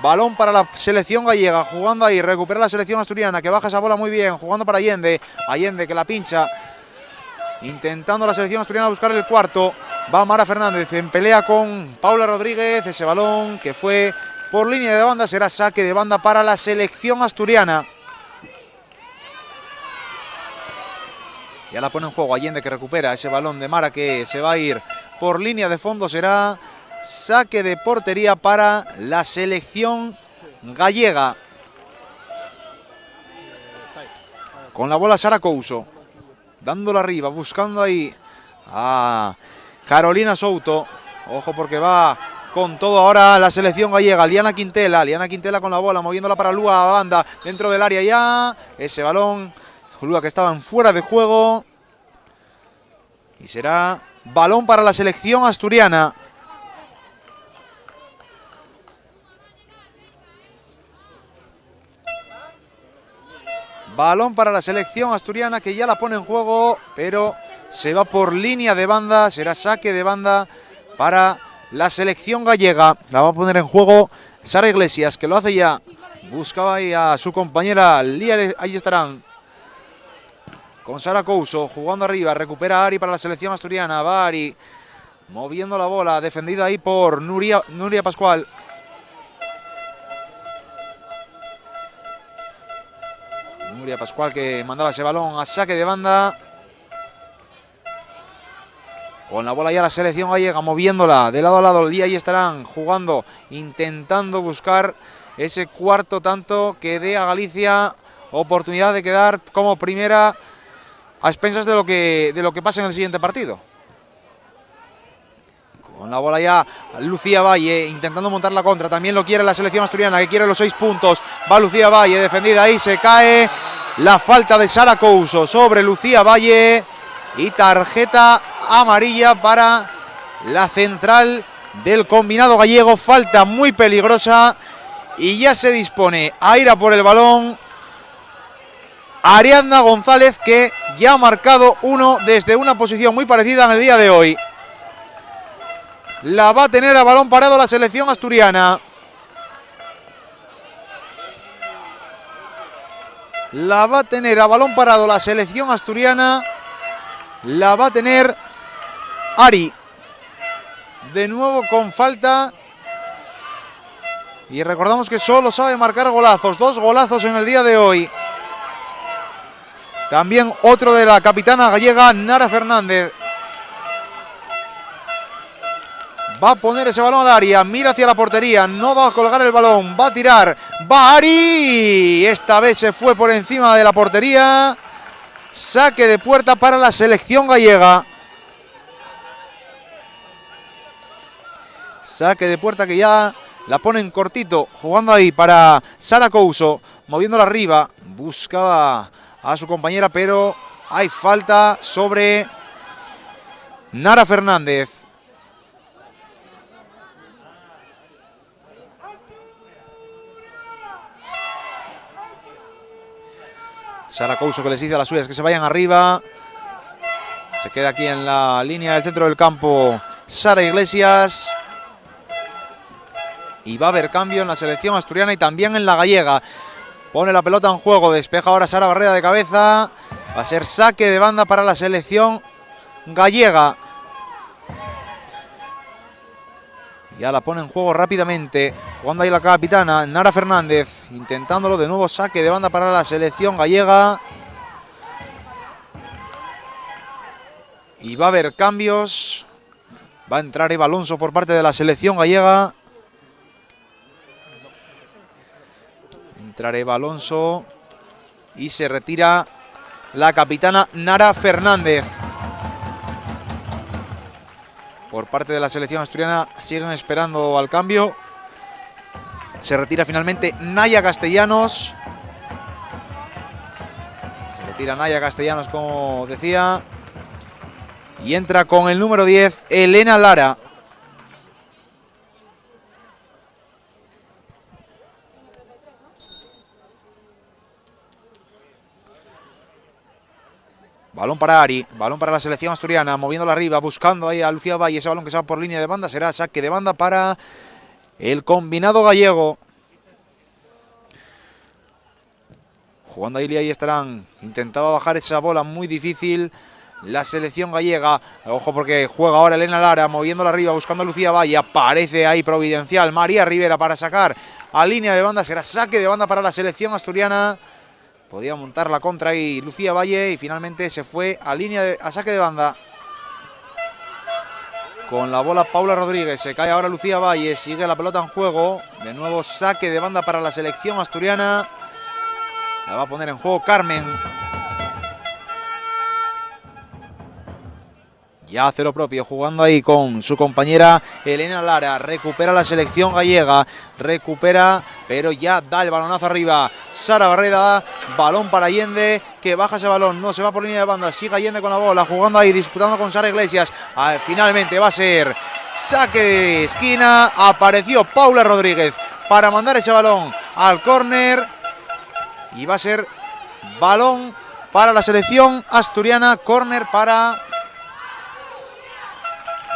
balón para la selección gallega, jugando ahí, recupera la selección asturiana, que baja esa bola muy bien, jugando para Allende que la pincha. Intentando la selección asturiana buscar el cuarto. Va Mara Fernández en pelea con Paula Rodríguez. Ese balón que fue por línea de banda será saque de banda para la selección asturiana. Ya la pone en juego Allende, que recupera ese balón de Mara, que se va a ir por línea de fondo. Será saque de portería para la selección gallega. Con la bola Sara Couso, dándola arriba, buscando ahí a Carolina Souto. Ojo porque va con todo ahora la selección gallega. Liana Quintela con la bola, moviéndola para Lua a banda, dentro del área ya. Ese balón, Lua, que estaban fuera de juego. Y será balón para la selección asturiana. Balón para la selección asturiana, que ya la pone en juego, pero se va por línea de banda. Será saque de banda para la selección gallega. La va a poner en juego Sara Iglesias, que lo hace ya. Buscaba ahí a su compañera Lía. Ahí estarán con Sara Couso jugando arriba. Recupera Ari para la selección asturiana. Va Ari moviendo la bola, defendida ahí por Nuria Pascual. Nuria Pascual, que mandaba ese balón a saque de banda. Con la bola ya la selección gallega, moviéndola de lado a lado. Y ahí estarán jugando, intentando buscar ese cuarto tanto que dé a Galicia oportunidad de quedar como primera a expensas de lo que pase en el siguiente partido. Con la bola ya Lucía Valle intentando montar la contra. También lo quiere la selección asturiana, que quiere los 6 puntos. Va Lucía Valle, defendida ahí, se cae. La falta de Sara Couso sobre Lucía Valle. Y tarjeta amarilla para la central del combinado gallego. Falta muy peligrosa. Y ya se dispone a ir a por el balón Ariadna González, que ya ha marcado uno desde una posición muy parecida en el día de hoy. La va a tener a balón parado la selección asturiana. La va a tener a balón parado la selección asturiana. La va a tener Ari. De nuevo con falta. Y recordamos que solo sabe marcar golazos. 2 golazos en el día de hoy. También otro de la capitana gallega, Nara Fernández. Va a poner ese balón al área, mira hacia la portería, no va a colgar el balón, va a tirar, va Ari. Esta vez se fue por encima de la portería. Saque de puerta para la selección gallega. Saque de puerta que ya la ponen cortito, jugando ahí para Sara Couso, moviéndola arriba. Buscaba a su compañera, pero hay falta sobre Nara Fernández. Sara Couso, que les dice a las suyas que se vayan arriba. Se queda aquí en la línea del centro del campo Sara Iglesias. Y va a haber cambio en la selección asturiana y también en la gallega. Pone la pelota en juego, despeja ahora Sara Barrera de cabeza. Va a ser saque de banda para la selección gallega. Ya la pone en juego rápidamente. Jugando ahí la capitana Nara Fernández. Intentándolo de nuevo, saque de banda para la selección gallega. Y va a haber cambios. Va a entrar Eva Alonso por parte de la selección gallega. Entrar Eva Alonso. Y se retira la capitana Nara Fernández. Por parte de la selección asturiana siguen esperando al cambio. Se retira finalmente Naya Castellanos. Se retira Naya Castellanos, como decía. Y entra con el número 10, Elena Lara. Balón para Ari, balón para la selección asturiana, moviéndola arriba, buscando ahí a Lucía Valle, ese balón que se va por línea de banda, será saque de banda para el combinado gallego. Jugando ahí estarán, intentaba bajar esa bola muy difícil la selección gallega. Ojo porque juega ahora Elena Lara, moviéndola arriba, buscando a Lucía Valle. Aparece ahí providencial María Rivera para sacar a línea de banda. Será saque de banda para la selección asturiana. Podía montar la contra ahí Lucía Valle y finalmente se fue a saque de banda. Con la bola Paula Rodríguez, se cae ahora Lucía Valle, sigue la pelota en juego. De nuevo saque de banda para la selección asturiana. La va a poner en juego Carmen. Ya hace lo propio, jugando ahí con su compañera Elena Lara. Recupera la selección gallega. Recupera, pero ya da el balonazo arriba. Sara Barreda, balón para Allende, que baja ese balón. No se va por línea de banda, sigue Allende con la bola. Jugando ahí, disputando con Sara Iglesias. Finalmente va a ser saque de esquina. Apareció Paula Rodríguez para mandar ese balón al córner. Y va a ser balón para la selección asturiana. Córner para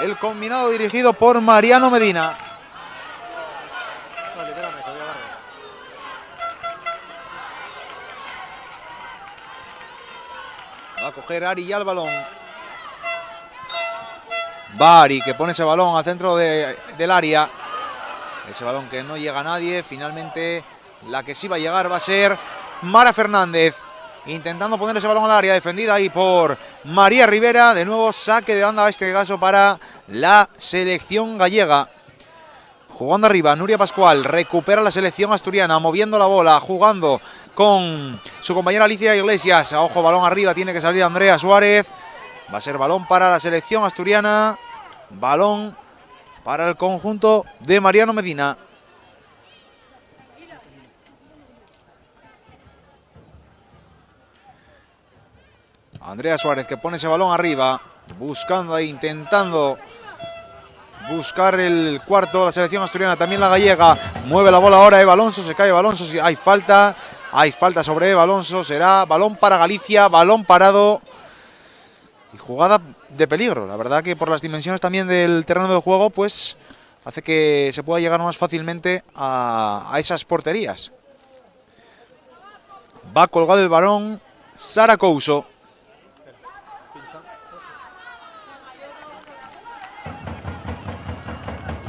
el combinado dirigido por Mariano Medina. Vale, espérame, que voy a agarrar. Va a coger Ari ya el balón. Va Ari, que pone ese balón al centro del área. Ese balón que no llega a nadie. Finalmente la que sí va a llegar va a ser Mara Fernández. Intentando poner ese balón al área, defendida ahí por María Rivera. De nuevo saque de banda, este caso para la selección gallega. Jugando arriba, Nuria Pascual, recupera la selección asturiana, moviendo la bola, jugando con su compañera Alicia Iglesias. Ojo, balón arriba, tiene que salir Andrea Suárez. Va a ser balón para la selección asturiana. Balón para el conjunto de Mariano Medina. Andrea Suárez, que pone ese balón arriba, buscando ahí, intentando buscar el cuarto, la selección asturiana, también la gallega. Mueve la bola ahora Eva Alonso, se cae Eva Alonso, hay falta sobre Eva Alonso. Será balón para Galicia, balón parado y jugada de peligro. La verdad que por las dimensiones también del terreno de juego, pues hace que se pueda llegar más fácilmente a esas porterías. Va a colgar el balón Sara Couso.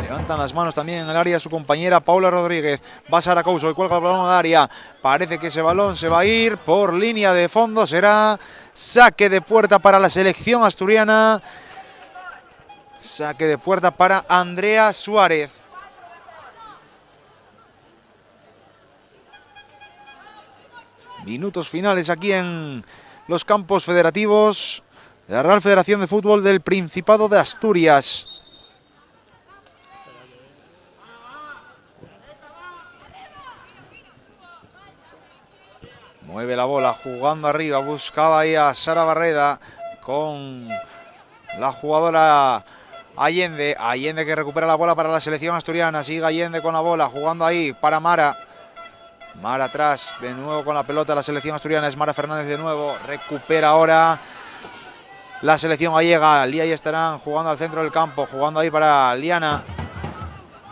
Levantan las manos también en el área su compañera Paula Rodríguez. Va Sara Couso y cuelga el balón al área. Parece que ese balón se va a ir por línea de fondo. Será saque de puerta para la selección asturiana. Saque de puerta para Andrea Suárez. Minutos finales aquí en los campos federativos de la Real Federación de Fútbol del Principado de Asturias. Mueve la bola, jugando arriba, buscaba ahí a Sara Barreda con la jugadora Allende. Allende que recupera la bola para la selección asturiana. Sigue Allende con la bola, jugando ahí para Mara. Mara atrás, de nuevo con la pelota la selección asturiana. Es Mara Fernández de nuevo. Recupera ahora la selección gallega. Lía y estarán jugando al centro del campo, jugando ahí para Liana.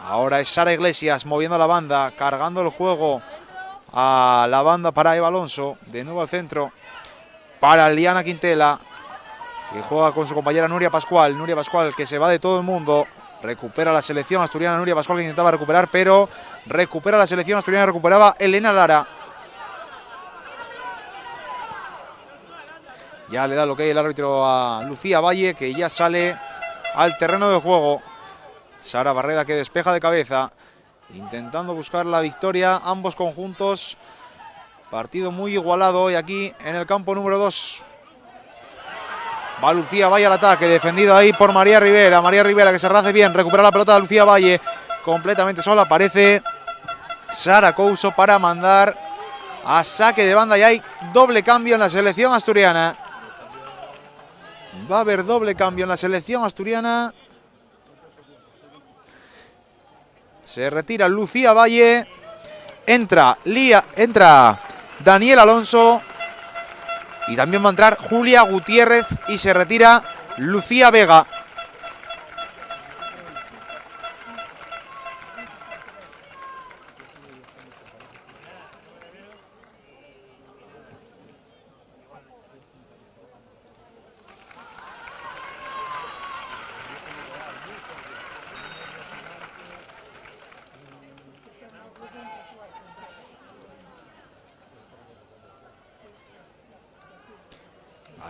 Ahora es Sara Iglesias moviendo la banda, cargando el juego a la banda para Eva Alonso. De nuevo al centro para Liana Quintela, que juega con su compañera Nuria Pascual. Nuria Pascual que se va de todo el mundo. Recupera la selección asturiana. Nuria Pascual que intentaba recuperar, pero recupera la selección asturiana. Recuperaba Elena Lara. Ya le da lo que hay el árbitro a Lucía Valle, que ya sale al terreno de juego. Sara Barreda que despeja de cabeza, intentando buscar la victoria. Ambos conjuntos. Partido muy igualado hoy aquí en el campo número 2. Va Lucía Valle al ataque, defendido ahí por María Rivera. María Rivera que se race bien, recupera la pelota de Lucía Valle. Completamente sola, aparece Sara Couso para mandar a saque de banda. Y hay doble cambio en la selección asturiana. Va a haber doble cambio en la selección asturiana. Se retira Lucía Valle. Entra Daniel Alonso. Y también va a entrar Julia Gutiérrez. Y se retira Lucía Vega.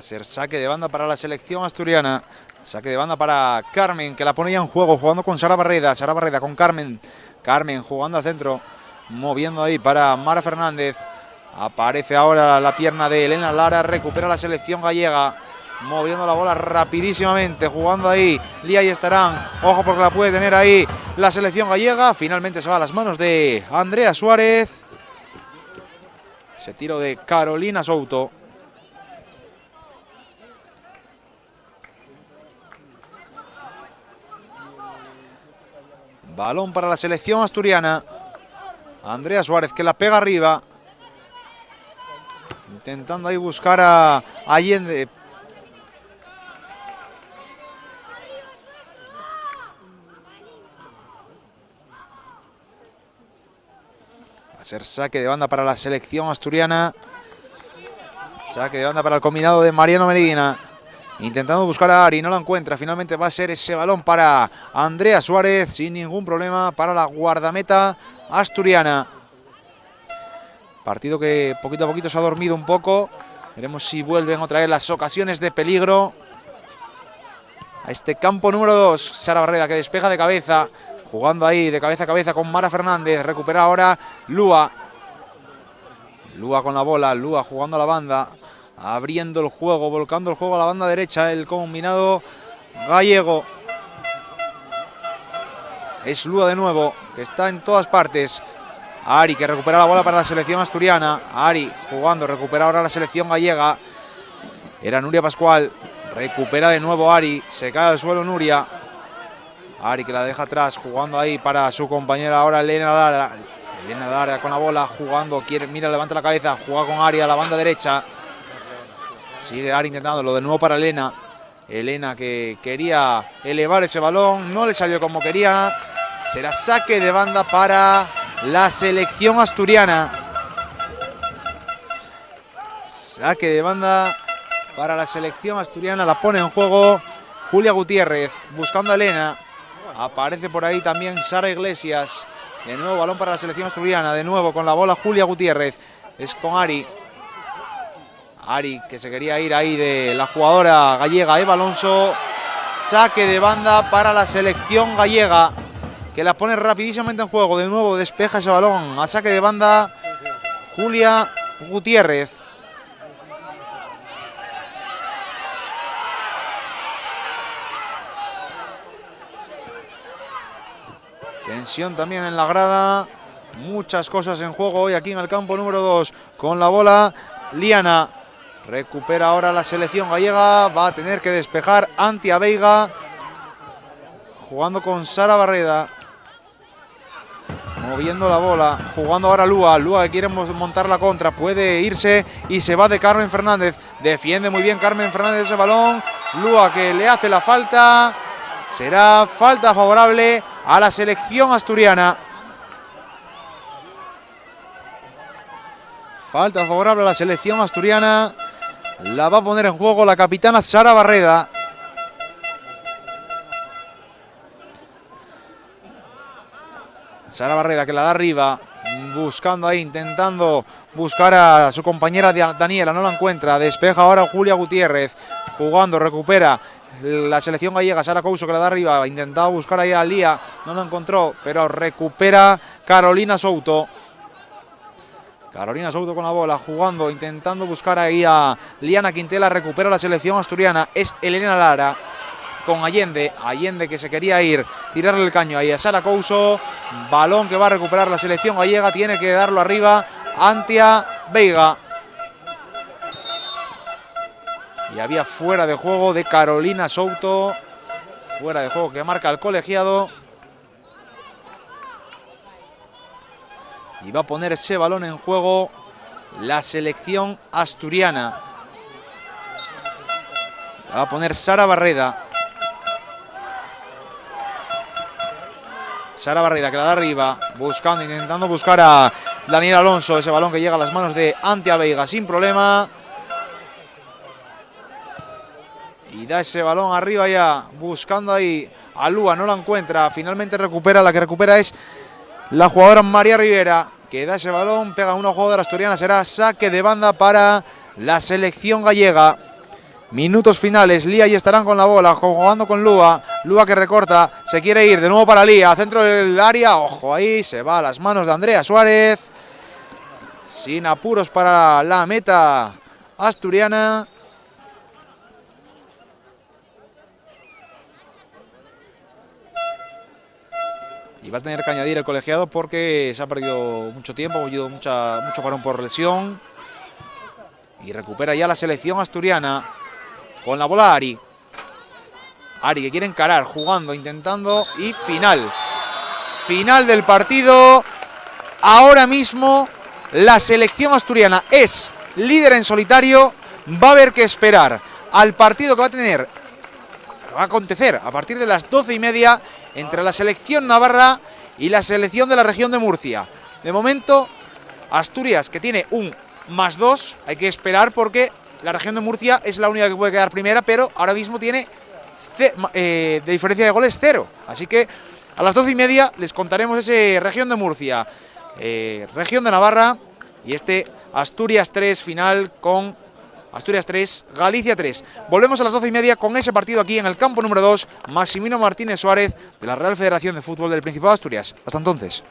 a ser saque de banda para la selección asturiana. Saque de banda para Carmen, que la pone ya en juego, jugando con Sara Barreda. Sara Barreda con Carmen. Carmen jugando al centro, moviendo ahí para Mara Fernández. Aparece ahora la pierna de Elena Lara, recupera la selección gallega. Moviendo la bola rapidísimamente, jugando ahí Lía y Estarán. Ojo porque la puede tener ahí la selección gallega. Finalmente se va a las manos de Andrea Suárez. Ese tiro de Carolina Souto. Balón para la selección asturiana. Andrea Suárez que la pega arriba. Intentando ahí buscar a Allende. Va a ser saque de banda para la selección asturiana. Saque de banda para el combinado de Mariano Medina. Intentando buscar a Ari, no la encuentra. Finalmente va a ser ese balón para Andrea Suárez, sin ningún problema para la guardameta asturiana. Partido que poquito a poquito se ha dormido un poco. Veremos si vuelven otra vez las ocasiones de peligro a este campo número 2. Sara Barreda que despeja de cabeza, jugando ahí de cabeza a cabeza con Mara Fernández. Recupera ahora Lua. Lua con la bola, Lua jugando a la banda, abriendo el juego, volcando el juego a la banda derecha. El combinado gallego. Es Lua de nuevo, que está en todas partes. Ari que recupera la bola para la selección asturiana. Ari jugando, recupera ahora la selección gallega. Era Nuria Pascual. Recupera de nuevo Ari. Se cae al suelo Nuria. Ari que la deja atrás, jugando ahí para su compañera ahora Elena Lara. Elena Lara con la bola, jugando. Mira, levanta la cabeza. Juega con Ari a la banda derecha. Sigue Ari intentándolo de nuevo para Elena. Elena que quería elevar ese balón. No le salió como quería. Será saque de banda para la selección asturiana. Saque de banda para la selección asturiana. La pone en juego Julia Gutiérrez, buscando a Elena. Aparece por ahí también Sara Iglesias. De nuevo balón para la selección asturiana. De nuevo con la bola Julia Gutiérrez. Es con Ari. Ari que se quería ir ahí de la jugadora gallega Eva Alonso. Saque de banda para la selección gallega, que la pone rapidísimamente en juego. De nuevo despeja ese balón a saque de banda Julia Gutiérrez. Tensión también en la grada. Muchas cosas en juego hoy aquí en el campo número 2. Con la bola Liana. Recupera ahora la selección gallega. Va a tener que despejar Antia Veiga, jugando con Sara Barreda. Moviendo la bola, jugando ahora Lua. Lua que quiere montar la contra, puede irse y se va de Carmen Fernández. Defiende muy bien Carmen Fernández ese balón. Lua que le hace la falta. Será falta favorable a la selección asturiana. Falta favorable a la selección asturiana. La va a poner en juego la capitana Sara Barreda. Sara Barreda que la da arriba, buscando ahí, intentando buscar a su compañera Daniela, no la encuentra. Despeja ahora Julia Gutiérrez, jugando, recupera la selección gallega. Sara Couso que la da arriba, intentaba buscar ahí a Lía, no la encontró, pero recupera Carolina Souto. Carolina Souto con la bola, jugando, intentando buscar ahí a Liana Quintela. Recupera la selección asturiana, es Elena Lara con Allende. Allende que se quería ir, tirarle el caño ahí a Sara Couso. Balón que va a recuperar la selección gallega, tiene que darlo arriba Antia Veiga. Y había fuera de juego de Carolina Souto. Fuera de juego que marca el colegiado. Y va a poner ese balón en juego la selección asturiana. La va a poner Sara Barreda. Sara Barreda que la da arriba, buscando, intentando buscar a Daniel Alonso. Ese balón que llega a las manos de Antia Veiga sin problema. Y da ese balón arriba ya, buscando ahí a Lua, no la encuentra. Finalmente recupera, la que recupera es la jugadora María Rivera, que da ese balón, pega a una jugadora asturiana. Será saque de banda para la selección gallega. Minutos finales, Lía y estarán con la bola, jugando con Lua. Lua que recorta, se quiere ir de nuevo para Lía, centro del área. Ojo, ahí se va a las manos de Andrea Suárez. Sin apuros para la meta asturiana. Y va a tener que añadir el colegiado porque se ha perdido mucho tiempo, ha habido mucho parón por lesión. Y recupera ya la selección asturiana. Con la bola Ari. Ari que quiere encarar, jugando, intentando. Y final. Final del partido. Ahora mismo la selección asturiana es líder en solitario. Va a haber que esperar al partido que va a acontecer a partir de las 12:30 entre la selección navarra y la selección de la región de Murcia. De momento, Asturias, que tiene un +2, hay que esperar porque la región de Murcia es la única que puede quedar primera, pero ahora mismo tiene de diferencia de goles 0. Así que a las 12:30 les contaremos ese región de Murcia, región de Navarra y este Asturias 3 final con Asturias 3, Galicia 3. Volvemos a las 12:30 con ese partido aquí en el campo número 2, Maximino Martínez Suárez de la Real Federación de Fútbol del Principado de Asturias. Hasta entonces.